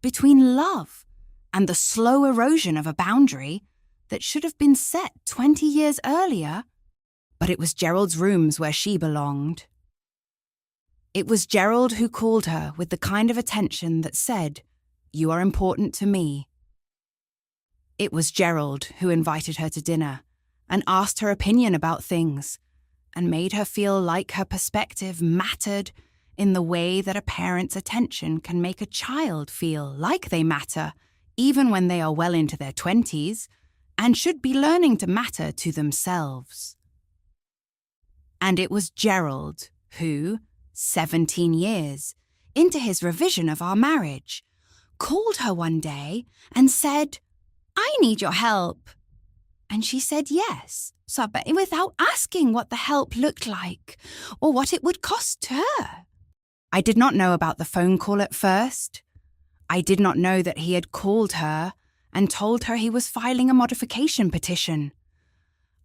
between love and the slow erosion of a boundary that should have been set 20 years earlier. But it was Gerald's rooms where she belonged. It was Gerald who called her with the kind of attention that said, "You are important to me." It was Gerald who invited her to dinner and asked her opinion about things and made her feel like her perspective mattered in the way that a parent's attention can make a child feel like they matter, even when they are well into their 20s, and should be learning to matter to themselves. And it was Gerald who, 17 years into his revision of our marriage, called her one day and said, "I need your help." And she said yes, without asking what the help looked like or what it would cost her. I did not know about the phone call at first. I did not know that he had called her and told her he was filing a modification petition.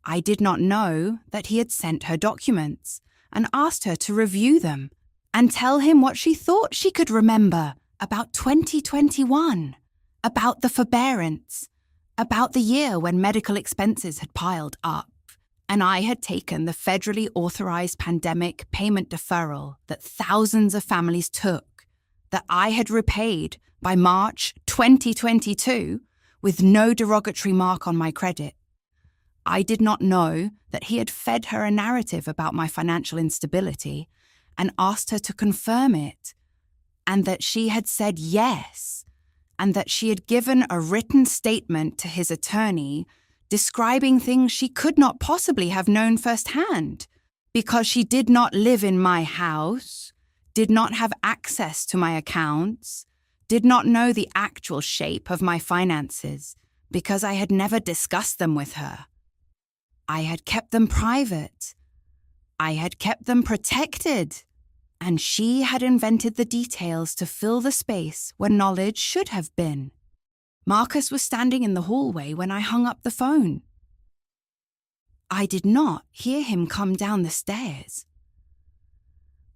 I did not know that he had sent her documents and asked her to review them and tell him what she thought she could remember about 2021, about the forbearance, about the year when medical expenses had piled up, and I had taken the federally authorized pandemic payment deferral that thousands of families took, that I had repaid by March 2022 with no derogatory mark on my credit. I did not know that he had fed her a narrative about my financial instability and asked her to confirm it, and that she had said yes, and that she had given a written statement to his attorney describing things she could not possibly have known firsthand, because she did not live in my house, did not have access to my accounts, did not know the actual shape of my finances, because I had never discussed them with her. I had kept them private. I had kept them protected. And she had invented the details to fill the space where knowledge should have been. Marcus was standing in the hallway when I hung up the phone. I did not hear him come down the stairs.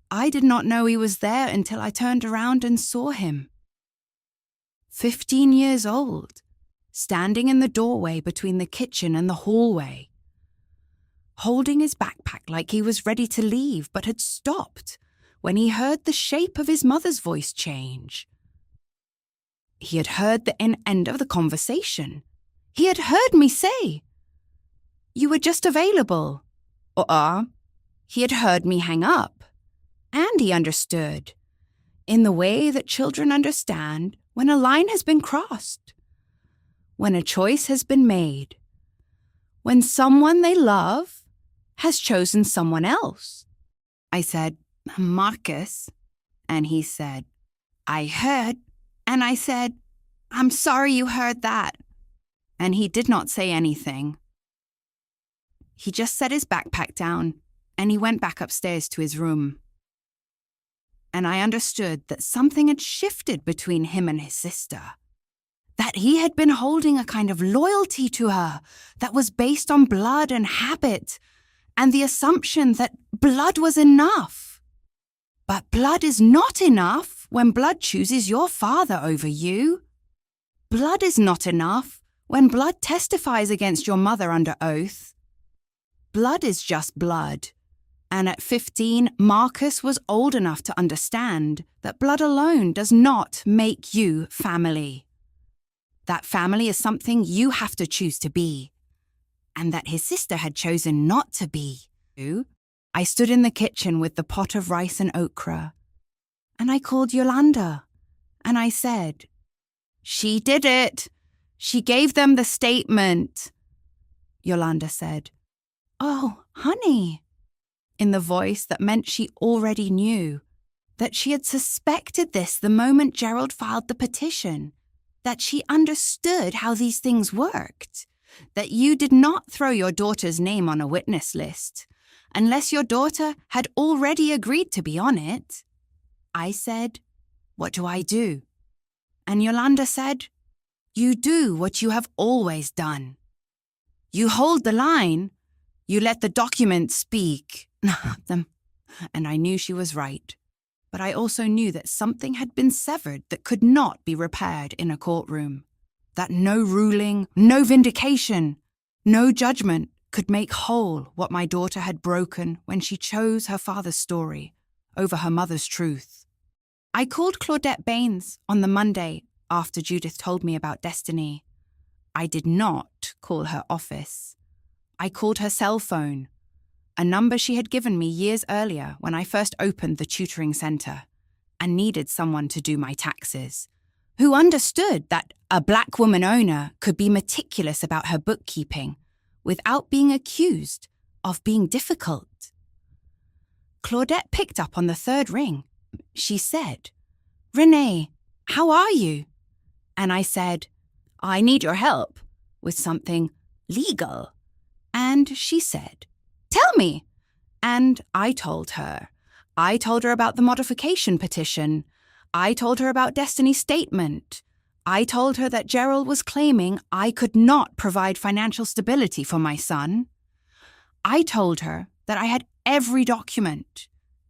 I did not know he was there until I turned around and saw him. 15 years old, standing in the doorway between the kitchen and the hallway, holding his backpack like he was ready to leave but had stopped when he heard the shape of his mother's voice change. He had heard the end of the conversation. He had heard me say, "You were just available," or he had heard me hang up, and he understood, in the way that children understand when a line has been crossed, when a choice has been made, when someone they love has chosen someone else. I said, "Marcus," and he said, "I heard," and I said, "I'm sorry you heard that," and he did not say anything. He just set his backpack down, and he went back upstairs to his room. And I understood that something had shifted between him and his sister, that he had been holding a kind of loyalty to her that was based on blood and habit, and the assumption that blood was enough. But blood is not enough when blood chooses your father over you. Blood is not enough when blood testifies against your mother under oath. Blood is just blood. And at 15, Marcus was old enough to understand that blood alone does not make you family. That family is something you have to choose to be. And that his sister had chosen not to be. I stood in the kitchen with the pot of rice and okra, and I called Yolanda, and I said, "She did it. She gave them the statement." Yolanda said, "Oh, honey," in the voice that meant she already knew, that she had suspected this the moment Gerald filed the petition, that she understood how these things worked, that you did not throw your daughter's name on a witness list unless your daughter had already agreed to be on it. I said, "What do I do?" And Yolanda said, "You do what you have always done. You hold the line. You let the documents speak." And I knew she was right. But I also knew that something had been severed that could not be repaired in a courtroom. That no ruling, no vindication, no judgment could make whole what my daughter had broken when she chose her father's story over her mother's truth. I called Claudette Baines on the Monday after Judith told me about Destiny. I did not call her office. I called her cell phone. a number she had given me years earlier when I first opened the tutoring centre and needed someone to do my taxes, who understood that a black woman owner could be meticulous about her bookkeeping without being accused of being difficult. Claudette picked up on the third ring. She said, "Renee, how are you?" And I said, "I need your help with something legal." And she said, "Tell me." And I told her. I told her about the modification petition. I told her about Destiny's statement. I told her that Gerald was claiming I could not provide financial stability for my son. I told her that I had every document,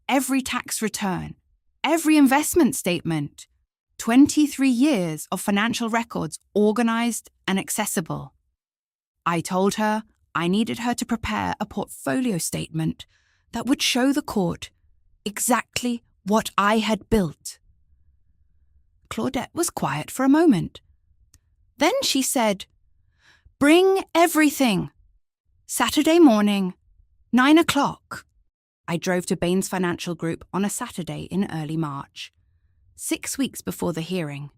every tax return, every investment statement, 23 years of financial records organized and accessible. I told her I needed her to prepare a portfolio statement that would show the court exactly what I had built. Claudette was quiet for a moment. Then she said, "Bring everything. Saturday morning, 9 o'clock. I drove to Bain's Financial Group on a Saturday in early March, 6 weeks before the hearing.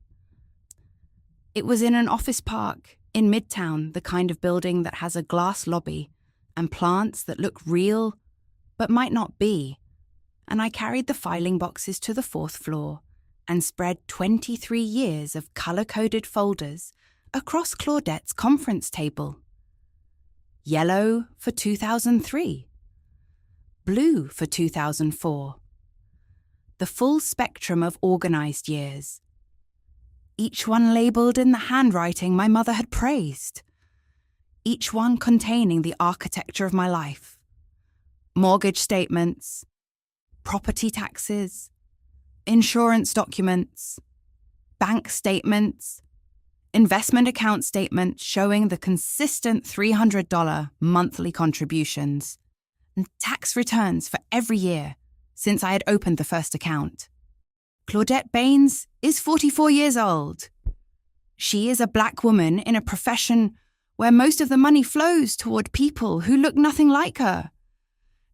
It was in an office park in Midtown, the kind of building that has a glass lobby and plants that look real but might not be, and I carried the filing boxes to the 4th floor and spread 23 years of colour-coded folders across Claudette's conference table. Yellow for 2003. Blue for 2004. The full spectrum of organised years. Each one labelled in the handwriting my mother had praised. Each one containing the architecture of my life. Mortgage statements, property taxes, insurance documents, bank statements, investment account statements showing the consistent $300 monthly contributions, and tax returns for every year since I had opened the first account. Claudette Baines is 44 years old. She is a black woman in a profession where most of the money flows toward people who look nothing like her.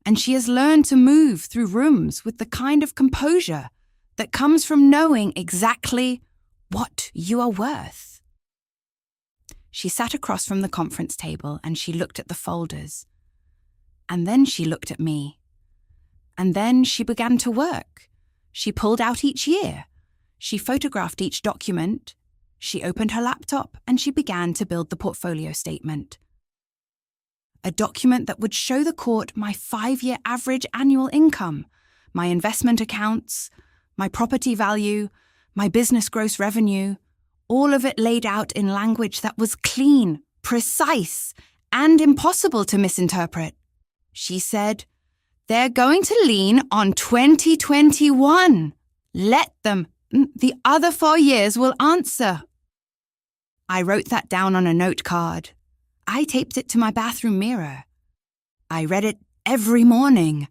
And she has learned to move through rooms with the kind of composure that comes from knowing exactly what you are worth. She sat across from the conference table and she looked at the folders. And then she looked at me. And then she began to work. She pulled out each year. She photographed each document. She opened her laptop and she began to build the portfolio statement. A document that would show the court my 5-year average annual income, my investment accounts, my property value, my business gross revenue, all of it laid out in language that was clean, precise, and impossible to misinterpret. She said, "They're going to lean on 2021. Let them. The other 4 years will answer." I wrote that down on a note card. I taped it to my bathroom mirror. I read it every morning.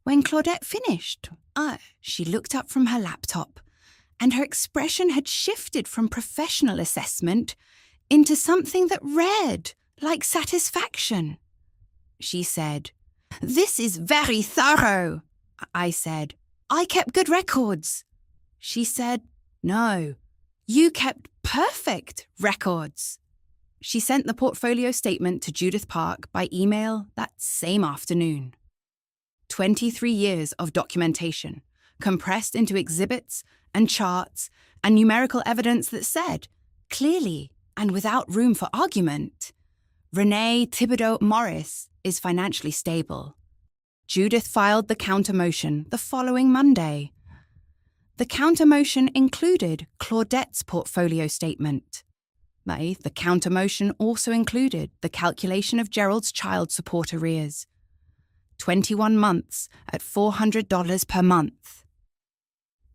When Claudette finished, she looked up from her laptop, and her expression had shifted from professional assessment into something that read like satisfaction. She said, "This is very thorough." I said, "I kept good records." She said, "No, you kept perfect records." She sent the portfolio statement to Judith Park by email that same afternoon. 23 years of documentation, compressed into exhibits and charts and numerical evidence that said, clearly and without room for argument, Renee Thibodeau Morris is financially stable. Judith filed the counter-motion the following Monday. The counter-motion included Claudette's portfolio statement. The counter-motion also included the calculation of Gerald's child support arrears. 21 months at $400 per month.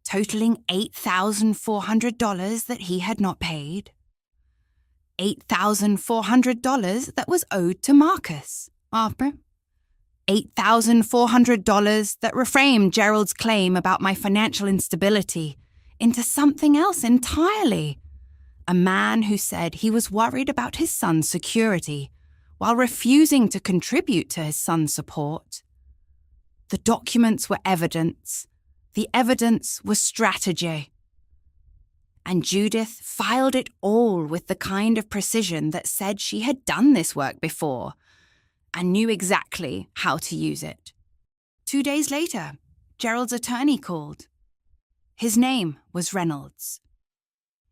Totaling $8,400 that he had not paid. $8,400 that was owed to Marcus. $8,400 that reframed Gerald's claim about my financial instability into something else entirely. A man who said he was worried about his son's security, while refusing to contribute to his son's support. The documents were evidence. The evidence was strategy. And Judith filed it all with the kind of precision that said she had done this work before and knew exactly how to use it. 2 days later, Gerald's attorney called. His name was Reynolds.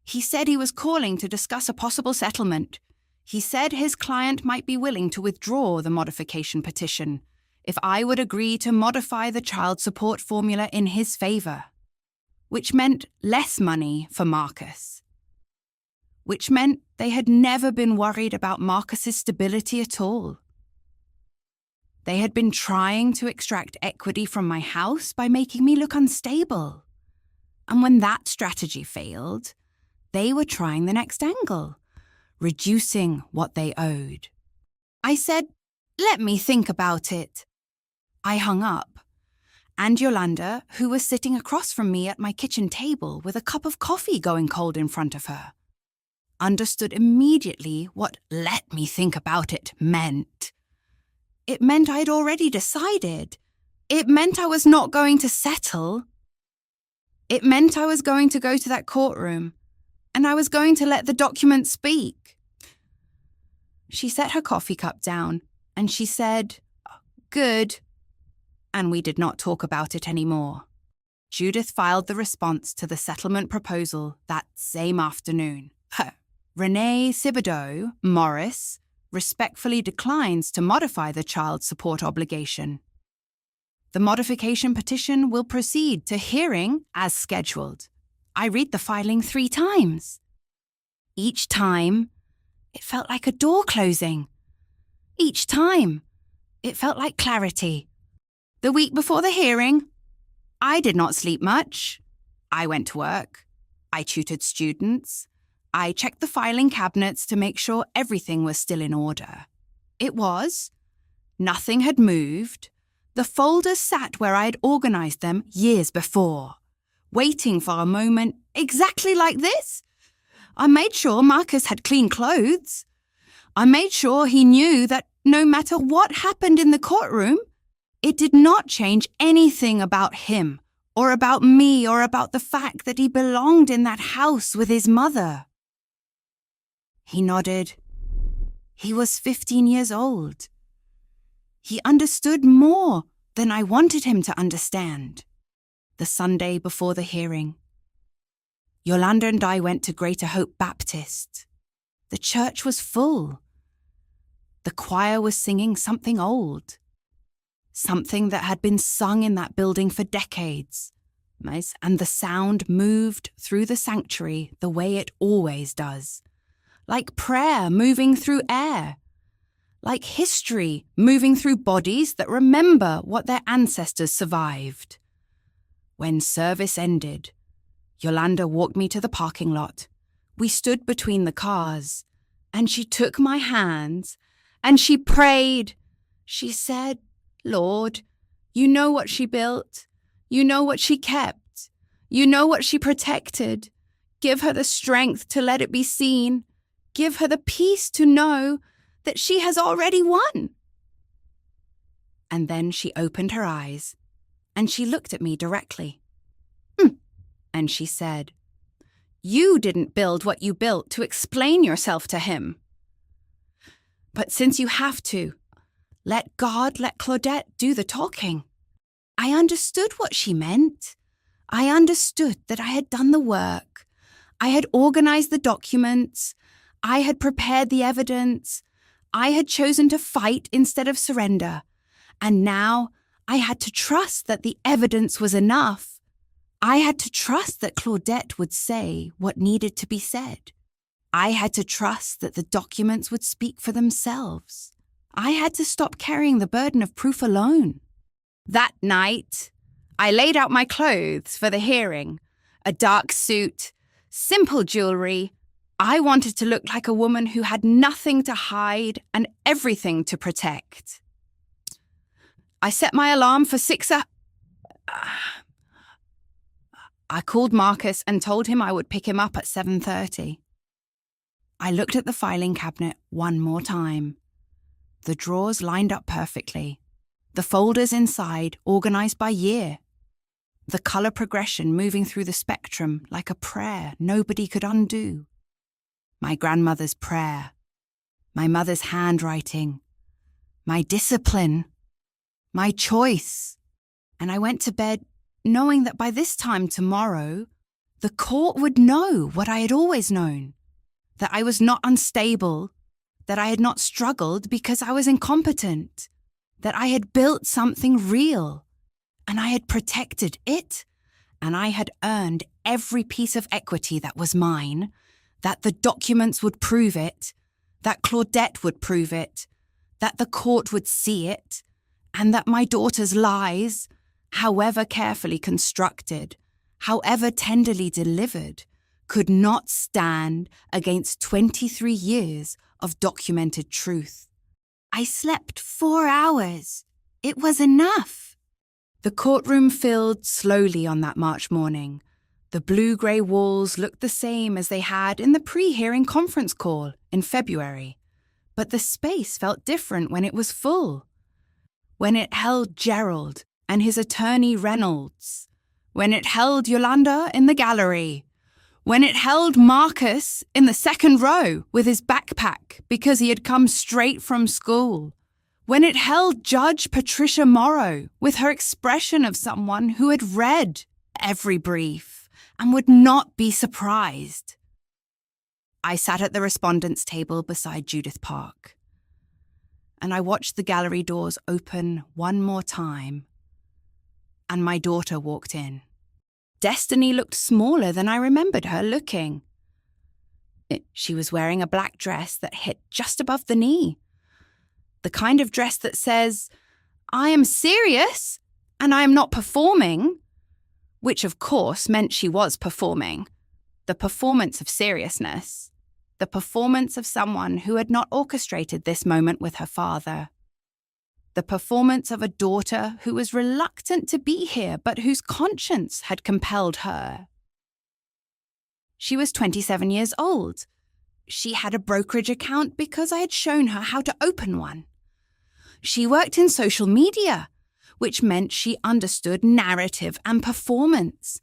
He said he was calling to discuss a possible settlement. He said his client might be willing to withdraw the modification petition if I would agree to modify the child support formula in his favour, which meant less money for Marcus, which meant they had never been worried about Marcus's stability at all. They had been trying to extract equity from my house by making me look unstable. And when that strategy failed, they were trying the next angle, reducing what they owed. I said, "Let me think about it." I hung up, and Yolanda, who was sitting across from me at my kitchen table with a cup of coffee going cold in front of her, understood immediately what "let me think about it" meant. It meant I'd already decided. It meant I was not going to settle. It meant I was going to go to that courtroom, and I was going to let the documents speak. She set her coffee cup down, and she said, "Good." And we did not talk about it anymore. Judith filed the response to the settlement proposal that same afternoon. Renee Thibodeau, Morris, respectfully declines to modify the child support obligation. The modification petition will proceed to hearing as scheduled. I read the filing 3 times. Each time, it felt like a door closing. Each time, it felt like clarity. The week before the hearing, I did not sleep much. I went to work. I tutored students. I checked the filing cabinets to make sure everything was still in order. It was. Nothing had moved. The folders sat where I had organized them years before, waiting for a moment exactly like this. I made sure Marcus had clean clothes. I made sure he knew that no matter what happened in the courtroom, it did not change anything about him, or about me, or about the fact that he belonged in that house with his mother. He nodded. He was 15 years old. He understood more than I wanted him to understand. The Sunday before the hearing, Yolanda and I went to Greater Hope Baptist. The church was full. The choir was singing something old, something that had been sung in that building for decades, and the sound moved through the sanctuary the way it always does, like prayer moving through air, like history moving through bodies that remember what their ancestors survived. When service ended, Yolanda walked me to the parking lot. We stood between the cars, and she took my hands, and she prayed. She said, "Lord, you know what she built. You know what she kept. You know what she protected. Give her the strength to let it be seen. Give her the peace to know that she has already won." And then she opened her eyes, and she looked at me directly. And she said, "You didn't build what you built to explain yourself to him. But since you have to, let Claudette do the talking." I understood what she meant. I understood that I had done the work. I had organized the documents. I had prepared the evidence. I had chosen to fight instead of surrender. And now I had to trust that the evidence was enough. I had to trust that Claudette would say what needed to be said. I had to trust that the documents would speak for themselves. I had to stop carrying the burden of proof alone. That night, I laid out my clothes for the hearing. A dark suit, simple jewelry. I wanted to look like a woman who had nothing to hide and everything to protect. I set my alarm for 6 I called Marcus and told him I would pick him up at 7:30. I looked at the filing cabinet one more time. The drawers lined up perfectly. The folders inside organized by year. The color progression moving through the spectrum like a prayer nobody could undo. My grandmother's prayer. My mother's handwriting. My discipline. My choice. And I went to bed knowing that by this time tomorrow, the court would know what I had always known. That I was not unstable. That I had not struggled because I was incompetent. That I had built something real. And I had protected it. And I had earned every piece of equity that was mine. That the documents would prove it. That Claudette would prove it. That the court would see it. And that my daughter's lies, however carefully constructed, however tenderly delivered, could not stand against 23 years of documented truth. I slept 4 hours. It was enough. The courtroom filled slowly on that March morning. The blue-grey walls looked the same as they had in the pre-hearing conference call in February. But the space felt different when it was full. When it held Gerald and his attorney Reynolds. When it held Yolanda in the gallery. When it held Marcus in the second row with his backpack because he had come straight from school. When it held Judge Patricia Morrow with her expression of someone who had read every brief and would not be surprised. I sat at the respondents' table beside Judith Park, and I watched the gallery doors open one more time, and my daughter walked in. Destiny looked smaller than I remembered her looking. She was wearing a black dress that hit just above the knee. The kind of dress that says, "I am serious and I am not performing," which of course meant she was performing. The performance of seriousness. The performance of someone who had not orchestrated this moment with her father. The performance of a daughter who was reluctant to be here but whose conscience had compelled her. She was 27 years old. She had a brokerage account because I had shown her how to open one. She worked in social media, which meant she understood narrative and performance,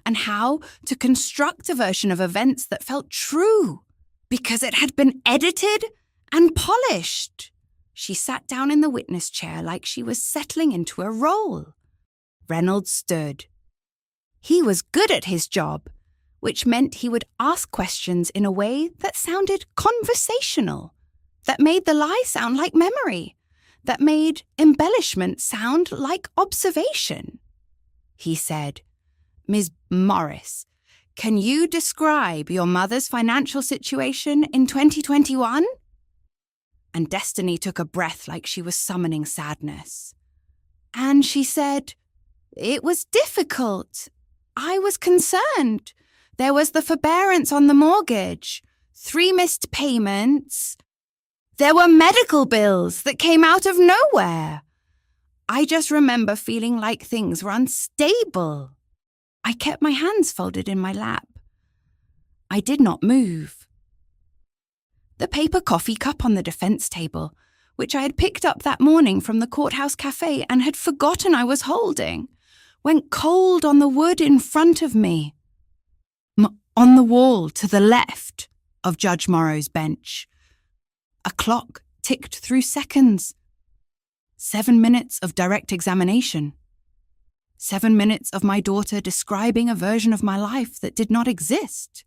and how to construct a version of events that felt true, because it had been edited and polished. She sat down in the witness chair like she was settling into a role. Reynolds stood. He was good at his job, which meant he would ask questions in a way that sounded conversational, that made the lie sound like memory, that made embellishment sound like observation. He said, "Ms. Morris, can you describe your mother's financial situation in 2021? And Destiny took a breath like she was summoning sadness. And she said, "It was difficult. I was concerned. There was the forbearance on the mortgage, 3 missed payments. There were medical bills that came out of nowhere. I just remember feeling like things were unstable." I kept my hands folded in my lap. I did not move. The paper coffee cup on the defense table, which I had picked up that morning from the courthouse cafe and had forgotten I was holding, went cold on the wood in front of me. On the wall to the left of Judge Morrow's bench. A clock ticked through seconds. 7 minutes of direct examination. 7 minutes of my daughter describing a version of my life that did not exist.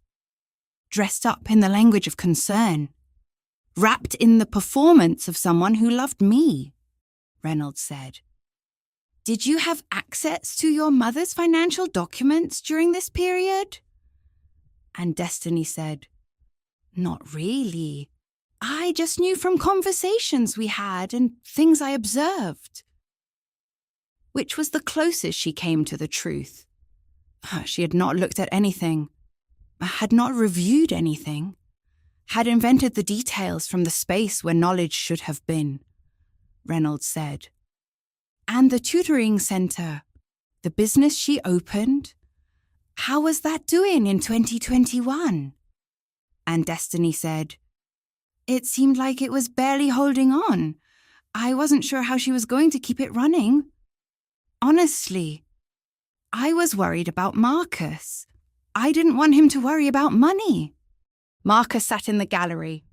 Dressed up in the language of concern. Wrapped in the performance of someone who loved me, Reynolds said. "Did you have access to your mother's financial documents during this period?" And Destiny said, "Not really. I just knew from conversations we had and things I observed." Which was the closest she came to the truth. She had not looked at anything, had not reviewed anything, had invented the details from the space where knowledge should have been, Reynolds said. And the tutoring centre, the business she opened, how was that doing in 2021? And Destiny said, "It seemed like it was barely holding on, I wasn't sure how she was going to keep it running. Honestly, I was worried about Marcus. I didn't want him to worry about money. Marcus sat in the gallery.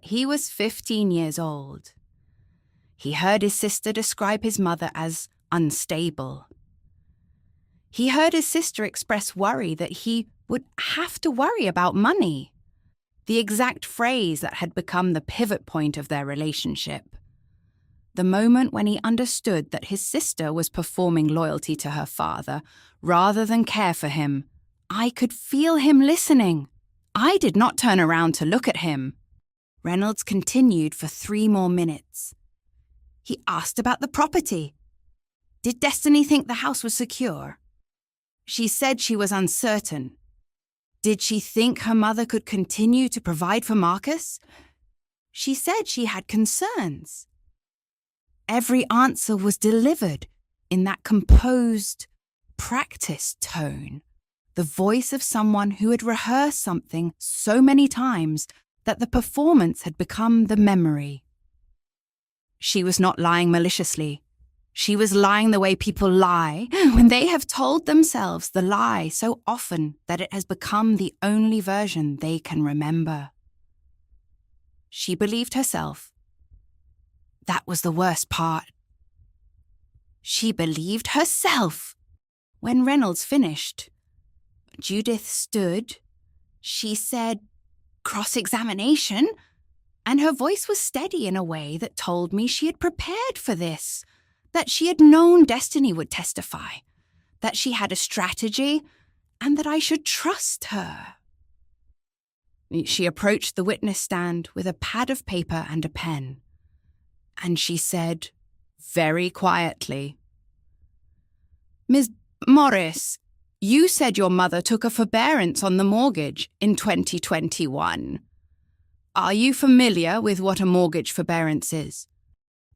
He was 15 years old. He heard his sister describe his mother as unstable. He heard his sister express worry that he would have to worry about money, the exact phrase that had become the pivot point of their relationship. The moment when he understood that his sister was performing loyalty to her father rather than care for him, I could feel him listening. I did not turn around to look at him. Reynolds continued for 3 more minutes. He asked about the property. Did Destiny think the house was secure? She said she was uncertain. Did she think her mother could continue to provide for Marcus? She said she had concerns. Every answer was delivered in that composed, practiced tone, the voice of someone who had rehearsed something so many times that the performance had become the memory. She was not lying maliciously. She was lying the way people lie when they have told themselves the lie so often that it has become the only version they can remember. She believed herself. That was the worst part. She believed herself. When Reynolds finished, Judith stood. She said, "Cross-examination," and her voice was steady in a way that told me she had prepared for this, that she had known Destiny would testify, that she had a strategy, and that I should trust her. She approached the witness stand with a pad of paper and a pen, and she said, very quietly, "Ms. Morris, you said your mother took a forbearance on the mortgage in 2021. Are you familiar with what a mortgage forbearance is?"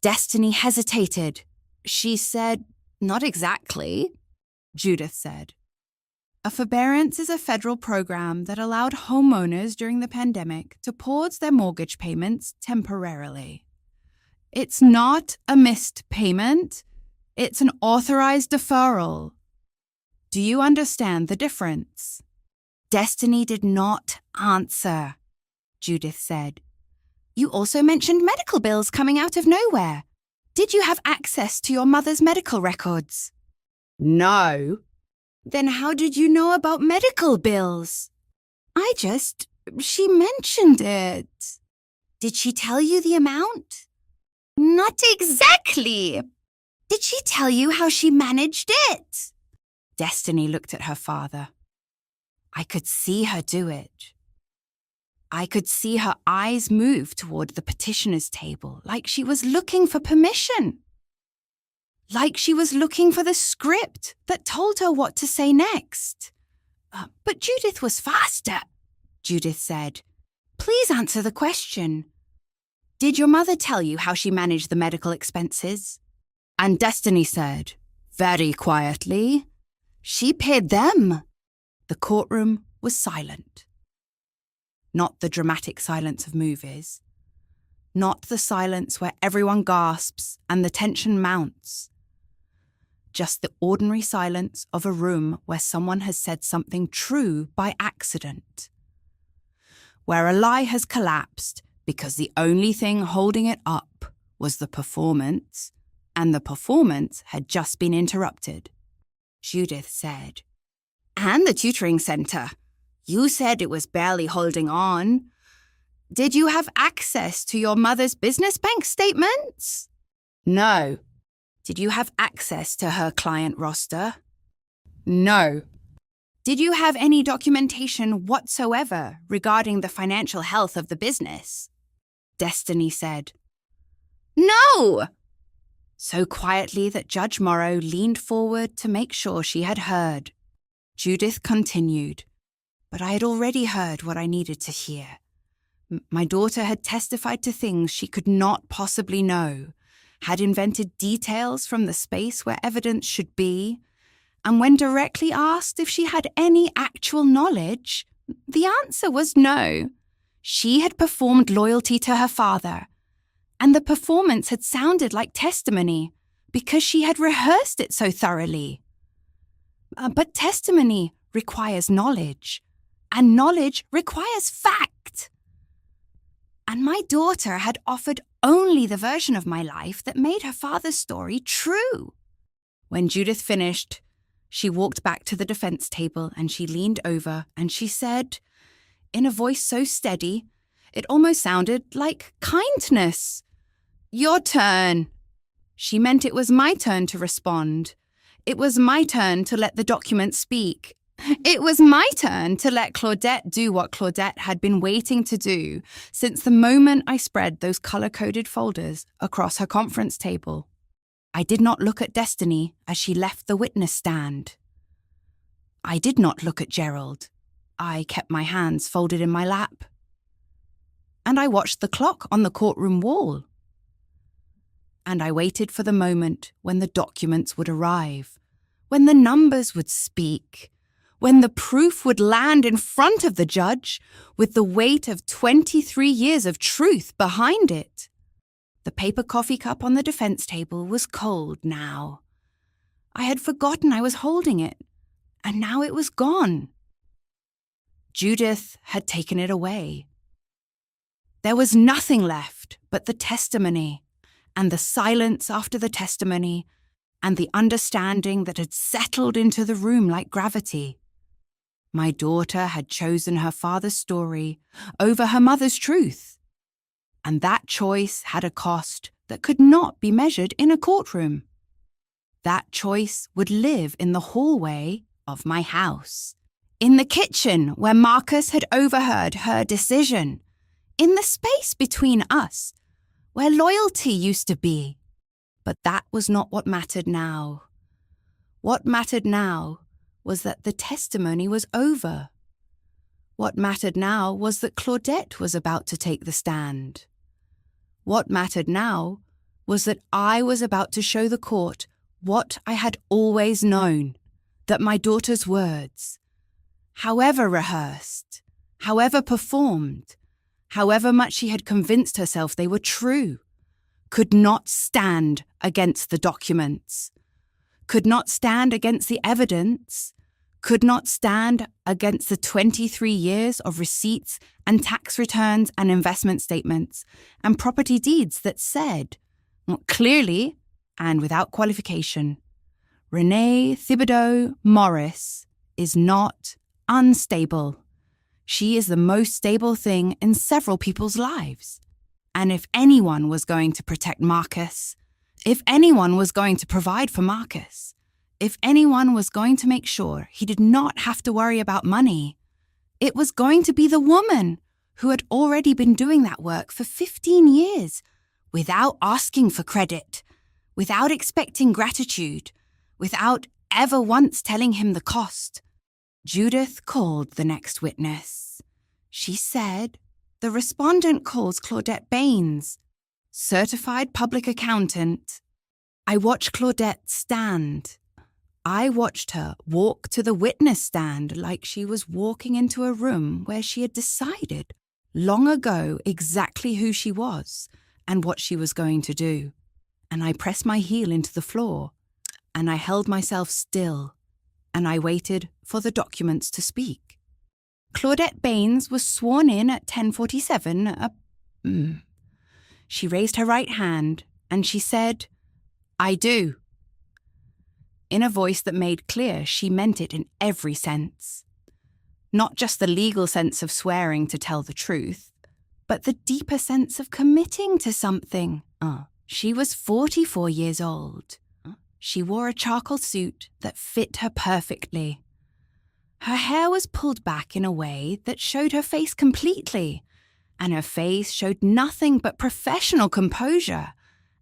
Destiny hesitated. She said, "Not exactly," Judith said. A forbearance is a federal program that allowed homeowners during the pandemic to pause their mortgage payments temporarily. It's not a missed payment. It's an authorized deferral. Do you understand the difference? Destiny did not answer, Judith said. You also mentioned medical bills coming out of nowhere. Did you have access to your mother's medical records? No. Then how did you know about medical bills? She mentioned it. Did she tell you the amount? Not exactly. Did she tell you how she managed it? Destiny looked at her father. I could see her do it. I could see her eyes move toward the petitioner's table, like she was looking for permission. Like she was looking for the script that told her what to say next. But Judith was faster, Judith said. Please answer the question. Did your mother tell you how she managed the medical expenses? And Destiny said, very quietly, she paid them. The courtroom was silent. Not the dramatic silence of movies. Not the silence where everyone gasps and the tension mounts. Just the ordinary silence of a room where someone has said something true by accident. Where a lie has collapsed because the only thing holding it up was the performance, and the performance had just been interrupted. Judith said, And the tutoring center. You said it was barely holding on. Did you have access to your mother's business bank statements? No. Did you have access to her client roster? No. Did you have any documentation whatsoever regarding the financial health of the business? Destiny said, No! So quietly that Judge Morrow leaned forward to make sure she had heard. Judith continued, But I had already heard what I needed to hear. My daughter had testified to things she could not possibly know, had invented details from the space where evidence should be, and when directly asked if she had any actual knowledge, the answer was no. She had performed loyalty to her father, and the performance had sounded like testimony because she had rehearsed it so thoroughly. But testimony requires knowledge, and knowledge requires fact. And my daughter had offered only the version of my life that made her father's story true. When Judith finished, she walked back to the defense table and she leaned over and she said, in a voice so steady, it almost sounded like kindness, "Your turn." She meant it was my turn to respond. It was my turn to let the document speak. It was my turn to let Claudette do what Claudette had been waiting to do since the moment I spread those color-coded folders across her conference table. I did not look at Destiny as she left the witness stand. I did not look at Gerald. I kept my hands folded in my lap. And I watched the clock on the courtroom wall. And I waited for the moment when the documents would arrive, when the numbers would speak, when the proof would land in front of the judge with the weight of 23 years of truth behind it. The paper coffee cup on the defense table was cold now. I had forgotten I was holding it, and now it was gone. Judith had taken it away. There was nothing left but the testimony, and the silence after the testimony, and the understanding that had settled into the room like gravity. My daughter had chosen her father's story over her mother's truth, and that choice had a cost that could not be measured in a courtroom. That choice would live in the hallway of my house, in the kitchen where Marcus had overheard her decision, in the space between us, where loyalty used to be. But that was not what mattered now. What mattered now was that the testimony was over. What mattered now was that Claudette was about to take the stand. What mattered now was that I was about to show the court what I had always known, that my daughter's words, however rehearsed, however performed, however much she had convinced herself they were true, could not stand against the documents, could not stand against the evidence, could not stand against the 23 years of receipts and tax returns and investment statements and property deeds that said, clearly and without qualification, Renee Thibodeau Morris is not unstable. She is the most stable thing in several people's lives. And if anyone was going to protect Marcus, if anyone was going to provide for Marcus, if anyone was going to make sure he did not have to worry about money, it was going to be the woman who had already been doing that work for 15 years without asking for credit, without expecting gratitude, without ever once telling him the cost. Judith called the next witness. She said, "The respondent calls Claudette Baines, certified public accountant." I watched Claudette stand. I watched her walk to the witness stand like she was walking into a room where she had decided long ago exactly who she was and what she was going to do. And I pressed my heel into the floor, and I held myself still, and I waited for the documents to speak. Claudette Baines was sworn in at 10:47. She raised her right hand, and she said, "I do," in a voice that made clear she meant it in every sense. Not just the legal sense of swearing to tell the truth, but the deeper sense of committing to something. She was 44 years old. She wore a charcoal suit that fit her perfectly. Her hair was pulled back in a way that showed her face completely, and her face showed nothing but professional composure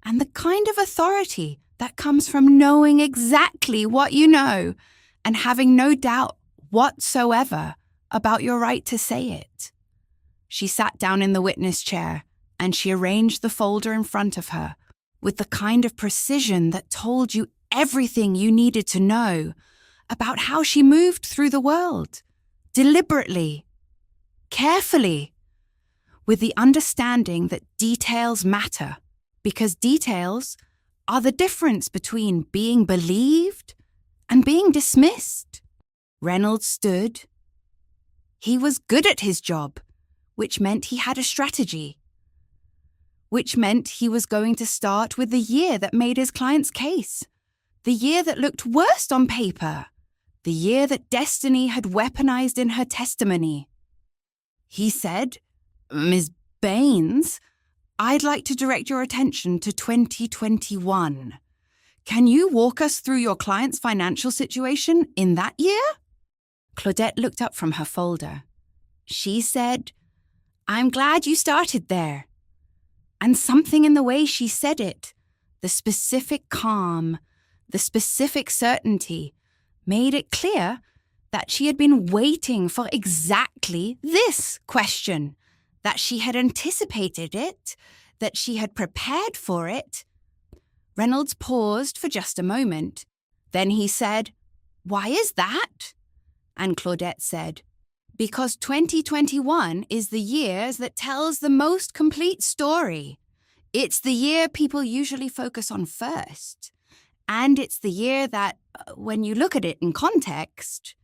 and the kind of authority that comes from knowing exactly what you know and having no doubt whatsoever about your right to say it. She sat down in the witness chair and she arranged the folder in front of her with the kind of precision that told you everything you needed to know about how she moved through the world, deliberately, carefully, with the understanding that details matter because details are the difference between being believed and being dismissed. Reynolds stood. He was good at his job, which meant he had a strategy, which meant he was going to start with the year that made his client's case, the year that looked worst on paper, the year that destiny had weaponized in her testimony. He said, "Ms. Baines, I'd like to direct your attention to 2021. Can you walk us through your client's financial situation in that year?" Claudette looked up from her folder. She said, "I'm glad you started there." And something in the way she said it, the specific calm, the specific certainty, made it clear that she had been waiting for exactly this question, that she had anticipated it, that she had prepared for it. Reynolds paused for just a moment. Then he said, "Why is that?" And Claudette said, "Because 2021 is the year that tells the most complete story. It's the year people usually focus on first. And it's the year that, when you look at it in context,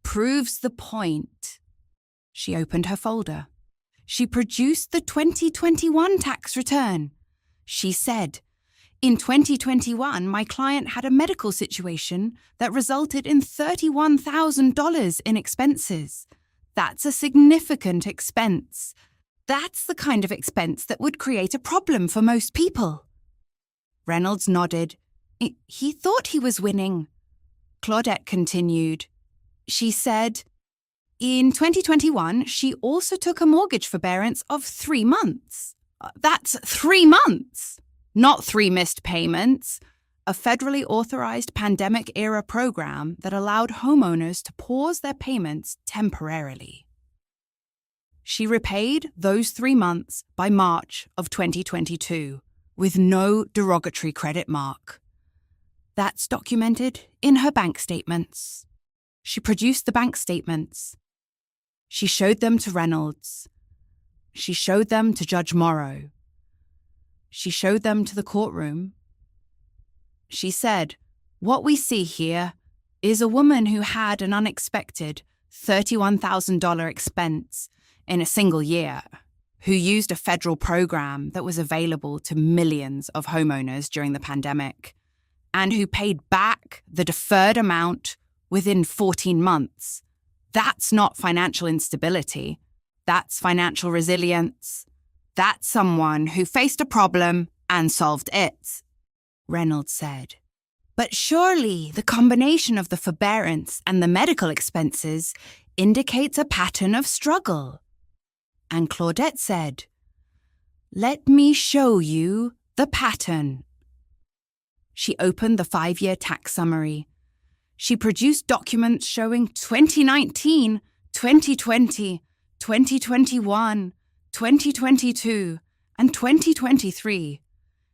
proves the point." She opened her folder. She produced the 2021 tax return. She said, "In 2021, my client had a medical situation that resulted in $31,000 in expenses. That's a significant expense. That's the kind of expense that would create a problem for most people." Reynolds nodded. He thought he was winning. Claudette continued. She said, "In 2021, she also took a mortgage forbearance of 3 months. That's 3 months, not 3 missed payments. A federally authorized pandemic-era program that allowed homeowners to pause their payments temporarily. She repaid those 3 months by March of 2022 with no derogatory credit mark. That's documented in her bank statements." She produced the bank statements. She showed them to Reynolds. She showed them to Judge Morrow. She showed them to the courtroom. She said, "What we see here is a woman who had an unexpected $31,000 expense in a single year, who used a federal program that was available to millions of homeowners during the pandemic, and who paid back the deferred amount within 14 months. That's not financial instability. That's financial resilience. That's someone who faced a problem and solved it." Reynolds said, "But surely the combination of the forbearance and the medical expenses indicates a pattern of struggle." And Claudette said, "Let me show you the pattern." She opened the 5-year tax summary. She produced documents showing 2019, 2020, 2021, 2022, and 2023.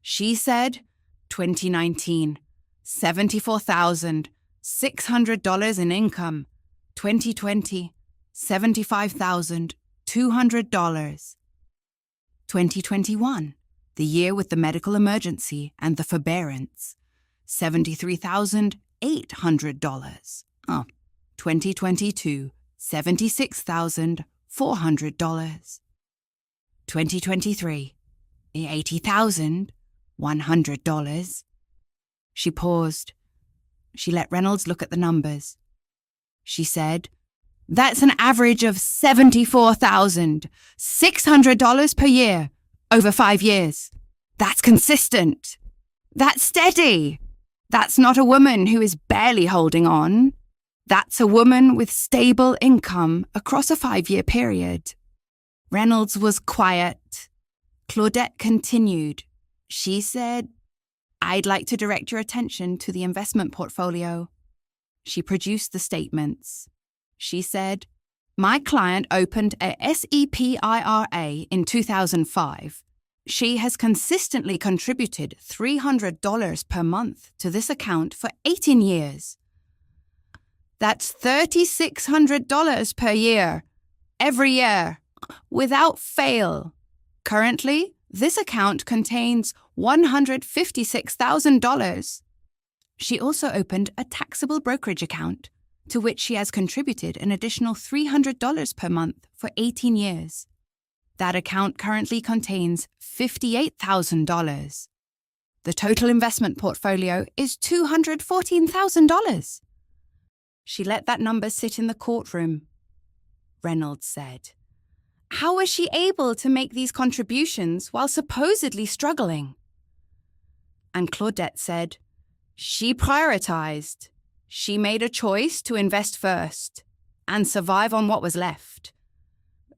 She said, 2019, $74,600 in income. 2020, $75,200. 2021, the year with the medical emergency and the forbearance, $73,800. 2022, $76,400. 2023, $80,100. She paused. She let Reynolds look at the numbers. She said, "That's an average of $74,600 per year over 5 years. That's consistent. That's steady. That's not a woman who is barely holding on. That's a woman with stable income across a 5-year period." Reynolds was quiet. Claudette continued. She said, "I'd like to direct your attention to the investment portfolio." She produced the statements. She said, "My client opened a SEP IRA in 2005. She has consistently contributed $300 per month to this account for 18 years. That's $3,600 per year, every year, without fail. Currently, this account contains $156,000. She also opened a taxable brokerage account, to which she has contributed an additional $300 per month for 18 years. That account currently contains $58,000. The total investment portfolio is $214,000. She let that number sit in the courtroom. Reynolds said, "How was she able to make these contributions while supposedly struggling?" And Claudette said, "She prioritized. She made a choice to invest first and survive on what was left.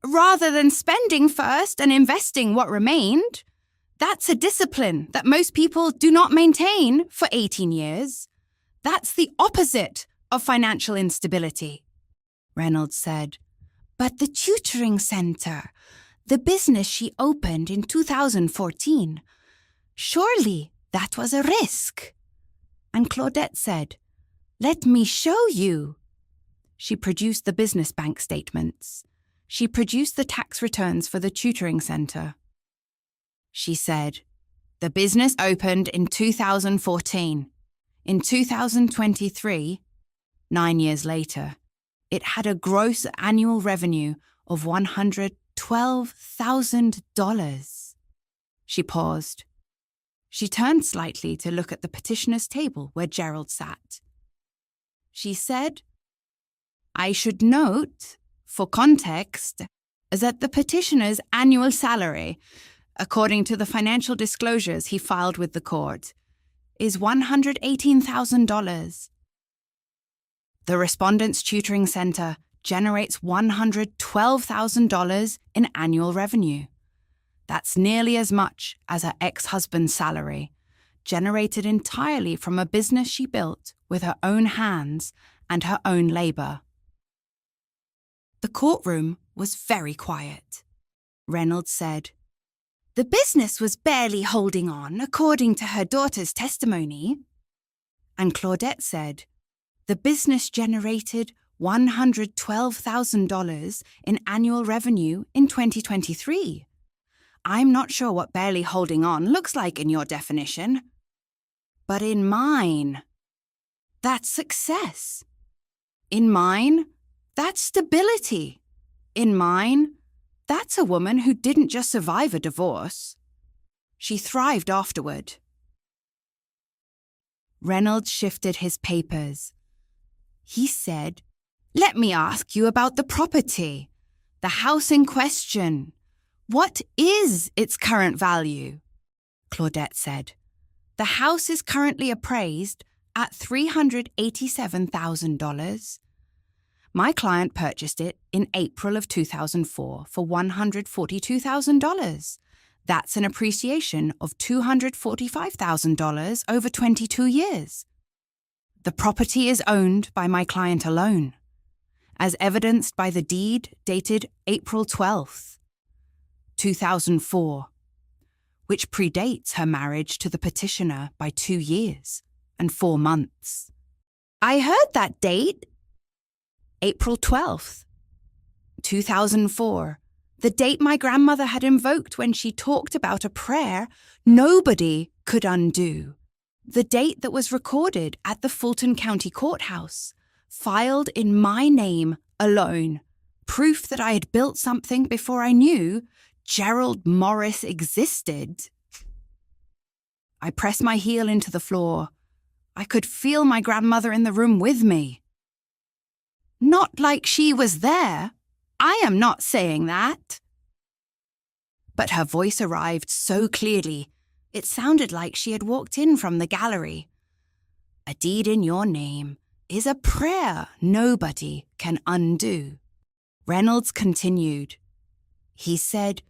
Rather than spending first and investing what remained, that's a discipline that most people do not maintain for 18 years. That's the opposite of financial instability." Reynolds said, "But the tutoring center, the business she opened in 2014, surely that was a risk." And Claudette said, "Let me show you." She produced the business bank statements. She produced the tax returns for the tutoring center. She said, "The business opened in 2014. In 2023, 9 years later, it had a gross annual revenue of $112,000. She paused. She turned slightly to look at the petitioner's table where Gerald sat. She said, "I should note, for context, that the petitioner's annual salary, according to the financial disclosures he filed with the court, is $118,000. The respondent's tutoring center generates $112,000 in annual revenue. That's nearly as much as her ex-husband's salary, generated entirely from a business she built with her own hands and her own labor." The courtroom was very quiet. Reynolds said, "The business was barely holding on, according to her daughter's testimony." And Claudette said, "The business generated $112,000 in annual revenue in 2023. I'm not sure what barely holding on looks like in your definition. But in mine, that's success. In mine, that's stability. In mine, that's a woman who didn't just survive a divorce. She thrived afterward." Reynolds shifted his papers. He said, "Let me ask you about the property, the house in question. What is its current value?" Claudette said, "The house is currently appraised at $387,000. My client purchased it in April of 2004 for $142,000. That's an appreciation of $245,000 over 22 years. The property is owned by my client alone, as evidenced by the deed dated April 12th, 2004, which predates her marriage to the petitioner by 2 years and 4 months." "I heard that date." "April 12th, 2004, the date my grandmother had invoked when she talked about a prayer nobody could undo. The date that was recorded at the Fulton County Courthouse, filed in my name alone, proof that I had built something before I knew Gerald Morris existed." I pressed my heel into the floor. I could feel my grandmother in the room with me. "Not like she was there. I am not saying that." But her voice arrived so clearly, it sounded like she had walked in from the gallery. "A deed in your name is a prayer nobody can undo." Reynolds continued. He said,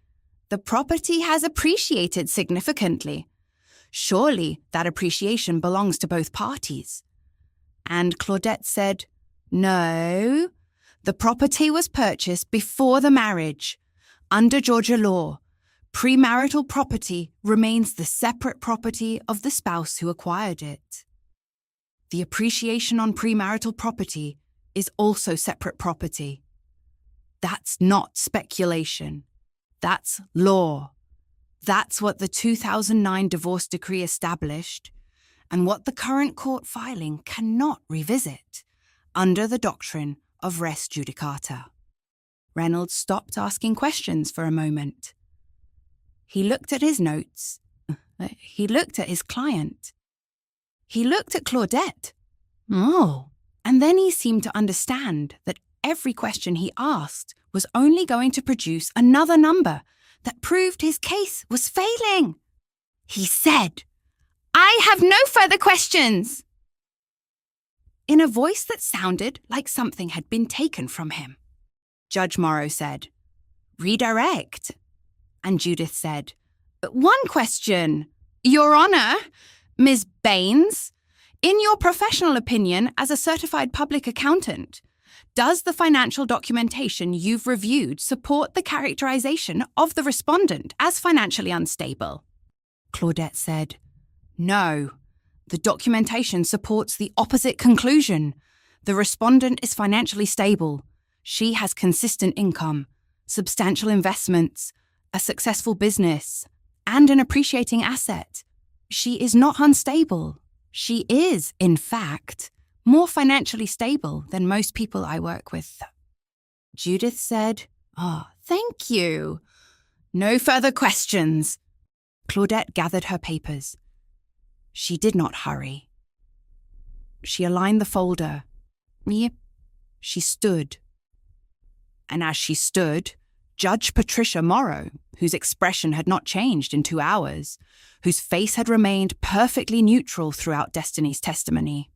"The property has appreciated significantly. Surely that appreciation belongs to both parties." And Claudette said, "No, the property was purchased before the marriage. Under Georgia law, premarital property remains the separate property of the spouse who acquired it. The appreciation on premarital property is also separate property. That's not speculation. That's law. That's what the 2009 divorce decree established, and what the current court filing cannot revisit, under the doctrine of res judicata. Reynolds stopped asking questions for a moment. He looked at his notes. He looked at his client. He looked at Claudette. Oh, and then he seemed to understand that every question he asked was only going to produce another number that proved his case was failing. He said, "I have no further questions," in a voice that sounded like something had been taken from him. Judge Morrow said, "Redirect." And Judith said, "One question, Your Honor, Ms. Baines, in your professional opinion as a certified public accountant, does the financial documentation you've reviewed support the characterization of the respondent as financially unstable?" Claudette said, "No, the documentation supports the opposite conclusion. The respondent is financially stable. She has consistent income, substantial investments, a successful business, and an appreciating asset. She is not unstable. She is, in fact, more financially stable than most people I work with." Judith said, "Thank you. No further questions." Claudette gathered her papers. She did not hurry. She aligned the folder. Yep. She stood. And as she stood, Judge Patricia Morrow, whose expression had not changed in 2 hours, whose face had remained perfectly neutral throughout Destiny's testimony,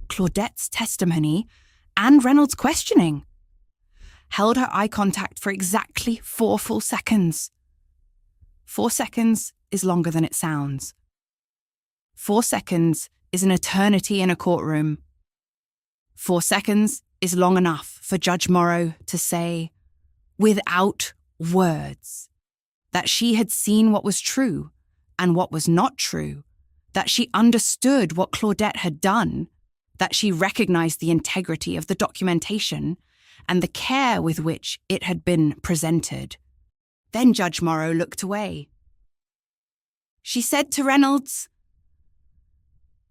Claudette's testimony, and Reynolds' questioning, held her eye contact for exactly 4 full seconds. 4 seconds is longer than it sounds. 4 seconds is an eternity in a courtroom. 4 seconds is long enough for Judge Morrow to say, without words, that she had seen what was true and what was not true, that she understood what Claudette had done, that she recognized the integrity of the documentation and the care with which it had been presented. Then Judge Morrow looked away. She said to Reynolds,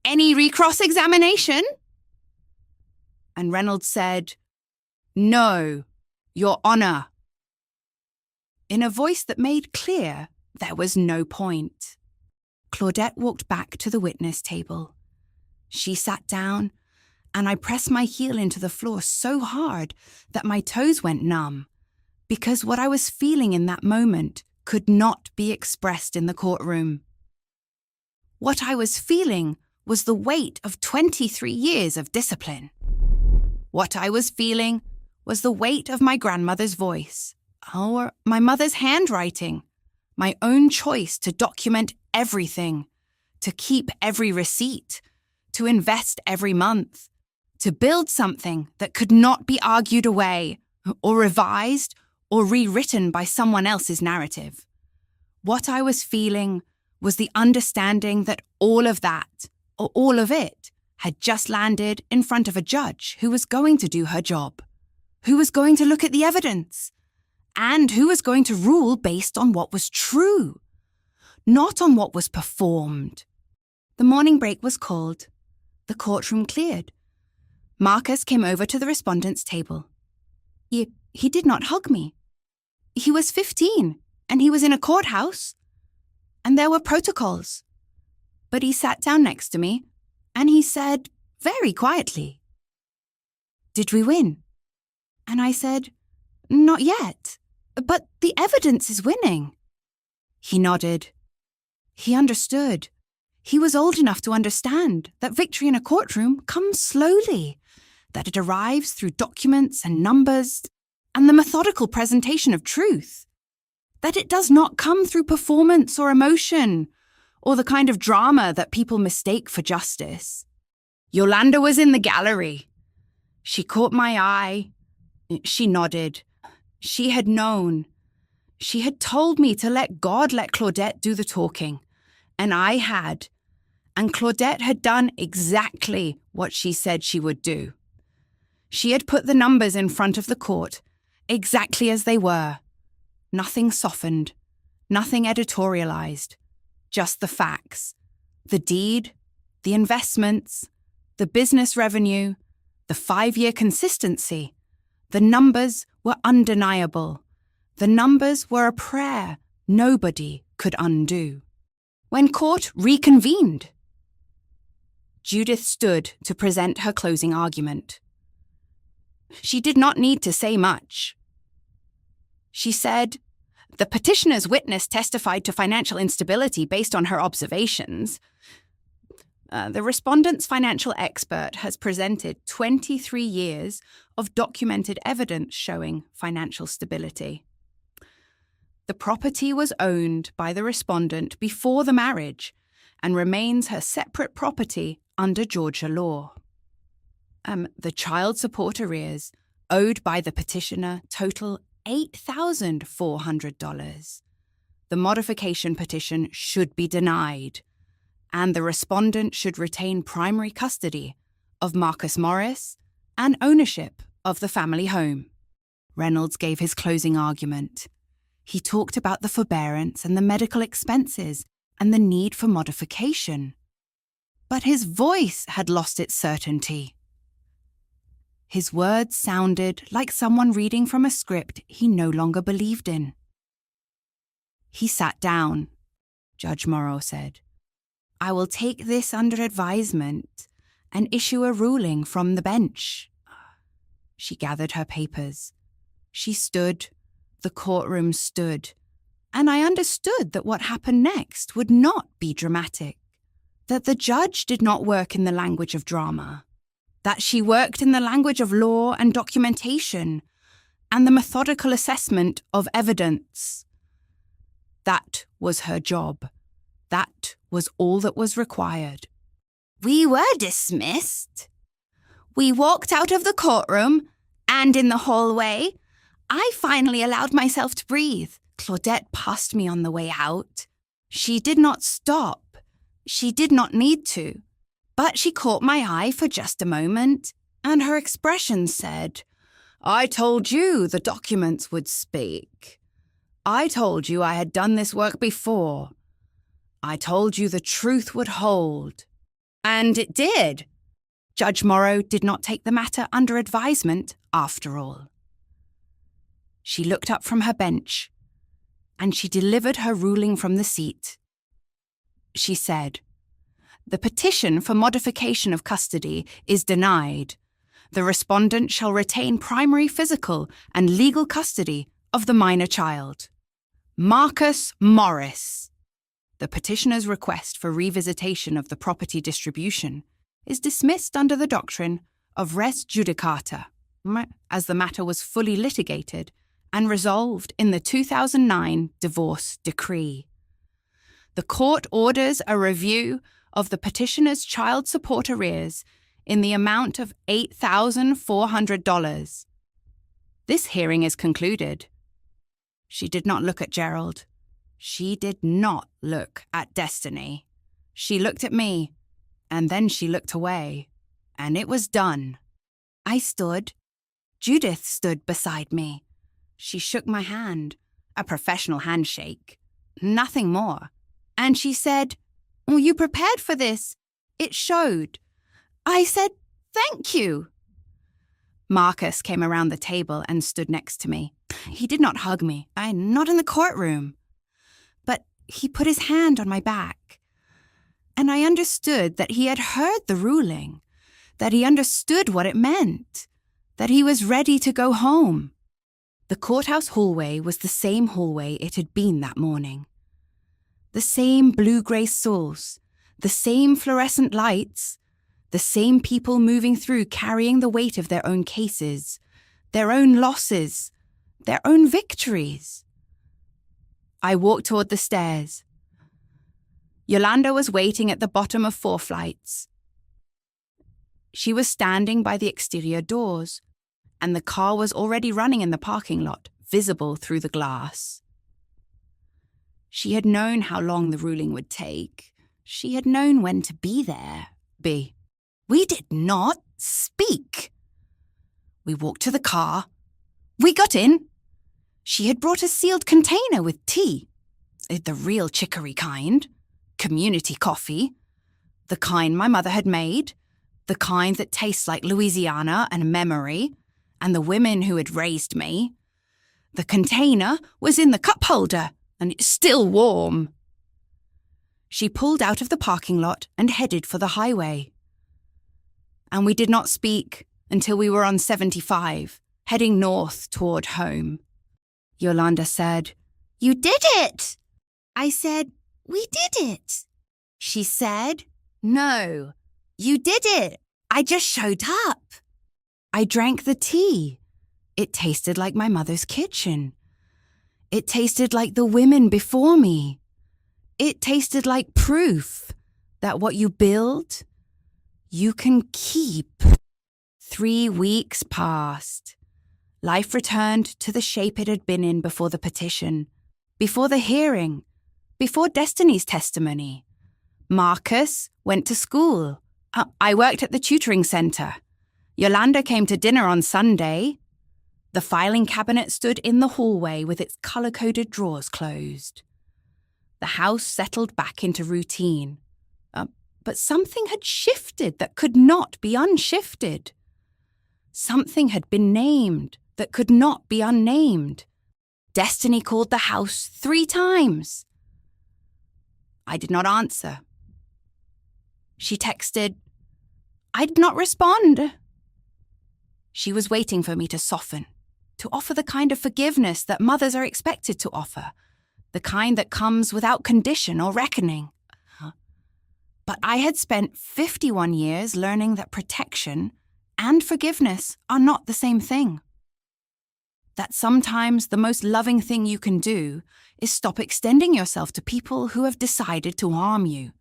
"Any recross-examination?" And Reynolds said, "No, Your Honor," in a voice that made clear there was no point. Claudette walked back to the witness table. She sat down, and I pressed my heel into the floor so hard that my toes went numb, because what I was feeling in that moment could not be expressed in the courtroom. What I was feeling was the weight of 23 years of discipline. What I was feeling was the weight of my grandmother's voice, or my mother's handwriting, my own choice to document everything, to keep every receipt, to invest every month, to build something that could not be argued away, or revised, or rewritten by someone else's narrative. What I was feeling was the understanding that all of that, or all of it, had just landed in front of a judge who was going to do her job, who was going to look at the evidence, and who was going to rule based on what was true, not on what was performed. The morning break was called. The courtroom cleared. Marcus came over to the respondent's table. He did not hug me. He was 15, and he was in a courthouse, and there were protocols. But he sat down next to me, and he said, very quietly, "Did we win?" And I said, "Not yet, but the evidence is winning." He nodded. He understood. He was old enough to understand that victory in a courtroom comes slowly, that it arrives through documents and numbers and the methodical presentation of truth, that it does not come through performance or emotion, or the kind of drama that people mistake for justice. Yolanda was in the gallery. She caught my eye. She nodded. She had known. She had told me to let God let Claudette do the talking, and I had. And Claudette had done exactly what she said she would do. She had put the numbers in front of the court, exactly as they were. Nothing softened, Nothing editorialized, just the facts. The deed, the investments, the business revenue, the 5-year consistency. The numbers were undeniable. The numbers were a prayer nobody could undo. When court reconvened, Judith stood to present her closing argument. She did not need to say much. She said, "The petitioner's witness testified to financial instability based on her observations. The respondent's financial expert has presented 23 years of documented evidence showing financial stability. The property was owned by the respondent before the marriage and remains her separate property under Georgia law. The child support arrears owed by the petitioner total $8,400. The modification petition should be denied, and the respondent should retain primary custody of Marcus Morris and ownership of the family home." Reynolds gave his closing argument. He talked about the forbearance and the medical expenses and the need for modification. But his voice had lost its certainty. His words sounded like someone reading from a script he no longer believed in. He sat down. Judge Morrow said, "I will take this under advisement and issue a ruling from the bench." She gathered her papers. She stood. The courtroom stood. And I understood that what happened next would not be dramatic. That the judge did not work in the language of drama. That she worked in the language of law and documentation and the methodical assessment of evidence. That was her job. That was all that was required. We were dismissed. We walked out of the courtroom, and in the hallway, I finally allowed myself to breathe. Claudette passed me on the way out. She did not stop. She did not need to. But she caught my eye for just a moment, and her expression said, "I told you the documents would speak. I told you I had done this work before. I told you the truth would hold." And it did. Judge Morrow did not take the matter under advisement after all. She looked up from her bench, and she delivered her ruling from the seat. She said, "The petition for modification of custody is denied. The respondent shall retain primary physical and legal custody of the minor child. Marcus Morris." The petitioner's request for revisitation of the property distribution is dismissed under the doctrine of res judicata, as the matter was fully litigated and resolved in the 2009 divorce decree. The court orders a review of the petitioner's child support arrears in the amount of $8,400. This hearing is concluded. She did not look at Gerald. She did not look at Destiny. She looked at me, and then she looked away, and it was done. I stood. Judith stood beside me. She shook my hand, a professional handshake, nothing more. And she said, "Oh, you prepared for this. It showed." I said, "Thank you." Marcus came around the table and stood next to me. He did not hug me, not in the courtroom. But he put his hand on my back. And I understood that he had heard the ruling, that he understood what it meant, that he was ready to go home. The courthouse hallway was the same hallway it had been that morning. The same blue-grey source, the same fluorescent lights, the same people moving through carrying the weight of their own cases, their own losses, their own victories. I walked toward the stairs. Yolanda was waiting at the bottom of 4 flights. She was standing by the exterior doors, and the car was already running in the parking lot, visible through the glass. She had known how long the ruling would take. She had known when to be there. We did not speak. We walked to the car. We got in. She had brought a sealed container with tea. The real chicory kind, community coffee, the kind my mother had made, the kind that tastes like Louisiana and memory, and the women who had raised me. The container was in the cup holder, and it's still warm. She pulled out of the parking lot and headed for the highway. And we did not speak until we were on 75, heading north toward home. Yolanda said, "You did it!" I said, "We did it." She said, "No, you did it. I just showed up." I drank the tea. It tasted like my mother's kitchen. It tasted like the women before me. It tasted like proof that what you build, you can keep. 3 weeks passed. Life returned to the shape it had been in before the petition, before the hearing, before Destiny's testimony. Marcus went to school. I worked at the tutoring center. Yolanda came to dinner on Sunday. The filing cabinet stood in the hallway with its color-coded drawers closed. The house settled back into routine. But something had shifted that could not be unshifted. Something had been named that could not be unnamed. Destiny called the house 3 times. I did not answer. She texted. I did not respond. She was waiting for me to soften, to offer the kind of forgiveness that mothers are expected to offer, the kind that comes without condition or reckoning. But I had spent 51 years learning that protection and forgiveness are not the same thing. That sometimes the most loving thing you can do is stop extending yourself to people who have decided to harm you.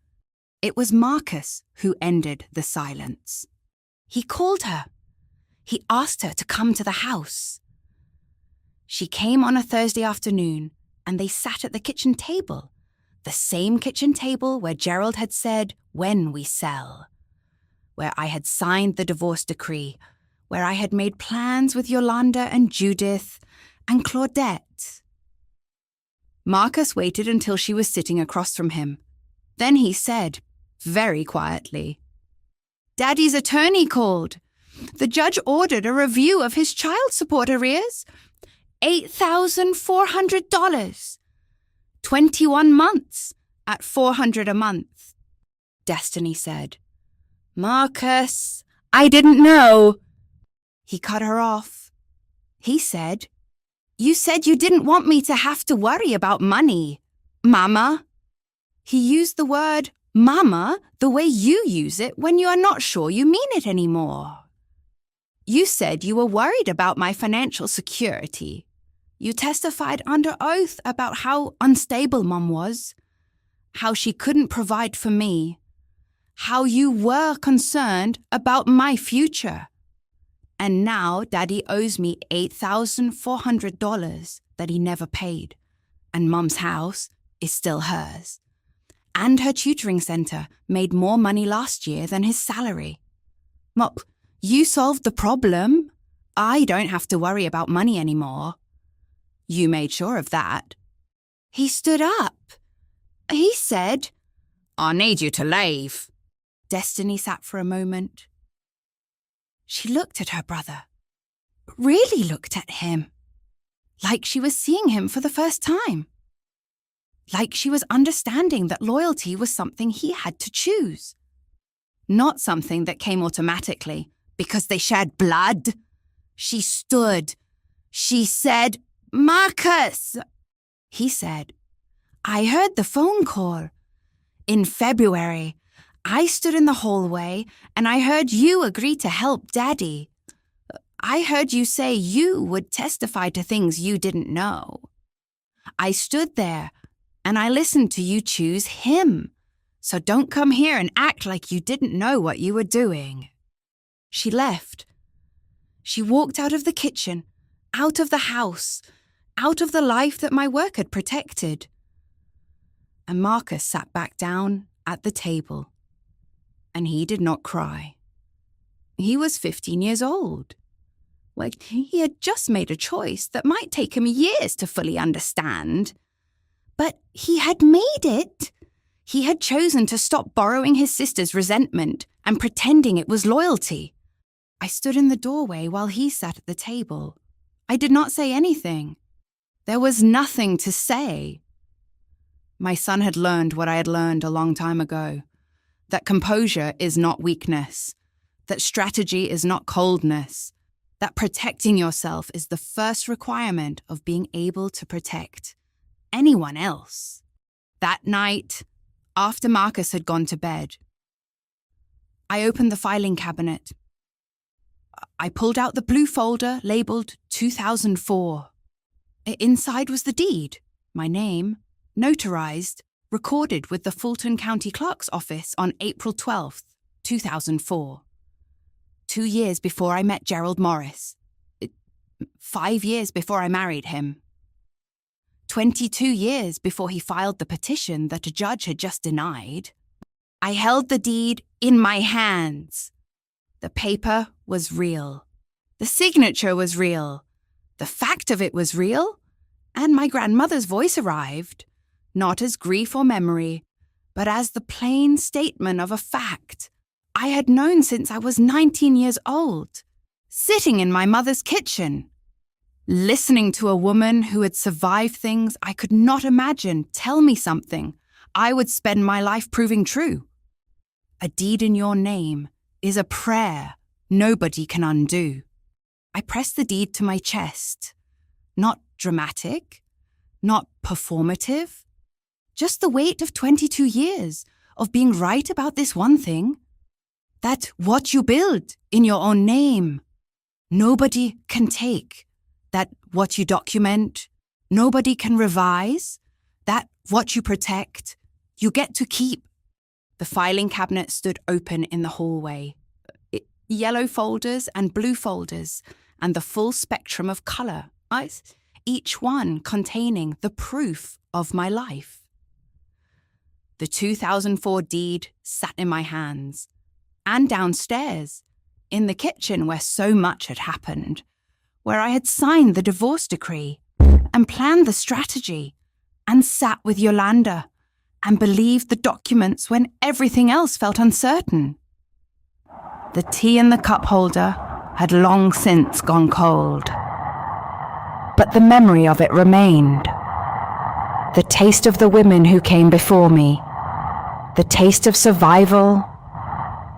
It was Marcus who ended the silence. He called her. He asked her to come to the house. She came on a Thursday afternoon, and they sat at the kitchen table, the same kitchen table where Gerald had said, "When we sell," where I had signed the divorce decree, where I had made plans with Yolanda and Judith and Claudette. Marcus waited until she was sitting across from him. Then he said, very quietly, "Daddy's attorney called. The judge ordered a review of his child support arrears. $8,400. 21 months at $400 a month." Destiny said, "Marcus, I didn't know." He cut her off. He said, "You said you didn't want me to have to worry about money, Mama." He used the word Mama the way you use it when you are not sure you mean it anymore. You said you were worried about my financial security. You testified under oath about how unstable Mom was, how she couldn't provide for me, how you were concerned about my future. And now Daddy owes me $8,400 that he never paid, and Mom's house is still hers. And her tutoring center made more money last year than his salary. Mom, you solved the problem. I don't have to worry about money anymore. You made sure of that. He stood up. He said, "I need you to leave." Destiny sat for a moment. She looked at her brother, really looked at him, like she was seeing him for the first time, like she was understanding that loyalty was something he had to choose, not something that came automatically because they shared blood. She stood. She said, "Marcus." He said, "I heard the phone call. In February, I stood in the hallway and I heard you agree to help Daddy. I heard you say you would testify to things you didn't know. I stood there and I listened to you choose him. So don't come here and act like you didn't know what you were doing." She left. She walked out of the kitchen, out of the house, out of the life that my work had protected. And Marcus sat back down at the table. And he did not cry. He was 15 years old. Well, he had just made a choice that might take him years to fully understand. But he had made it. He had chosen to stop borrowing his sister's resentment and pretending it was loyalty. I stood in the doorway while he sat at the table. I did not say anything. There was nothing to say. My son had learned what I had learned a long time ago, that composure is not weakness, that strategy is not coldness, that protecting yourself is the first requirement of being able to protect anyone else. That night, after Marcus had gone to bed, I opened the filing cabinet. I pulled out the blue folder labelled 2004. Inside was the deed, my name, notarized, recorded with the Fulton County Clerk's Office on April 12th, 2004. 2 years before I met Gerald Morris. 5 years before I married him. 22 years before he filed the petition that a judge had just denied. I held the deed in my hands. The paper was real. The signature was real. The fact of it was real. And my grandmother's voice arrived, not as grief or memory, but as the plain statement of a fact I had known since I was 19 years old, sitting in my mother's kitchen, listening to a woman who had survived things I could not imagine tell me something I would spend my life proving true. A deed in your name is a prayer nobody can undo. I pressed the deed to my chest. Not dramatic, not performative, just the weight of 22 years of being right about this one thing, that what you build in your own name, nobody can take, that what you document, nobody can revise, that what you protect, you get to keep. The filing cabinet stood open in the hallway. Yellow folders and blue folders, and the full spectrum of colour, each one containing the proof of my life. The 2004 deed sat in my hands, and downstairs, in the kitchen where so much had happened, where I had signed the divorce decree, and planned the strategy, and sat with Yolanda, and believed the documents when everything else felt uncertain. The tea in the cup holder had long since gone cold, but the memory of it remained. The taste of the women who came before me, the taste of survival,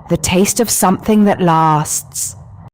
the taste of something that lasts,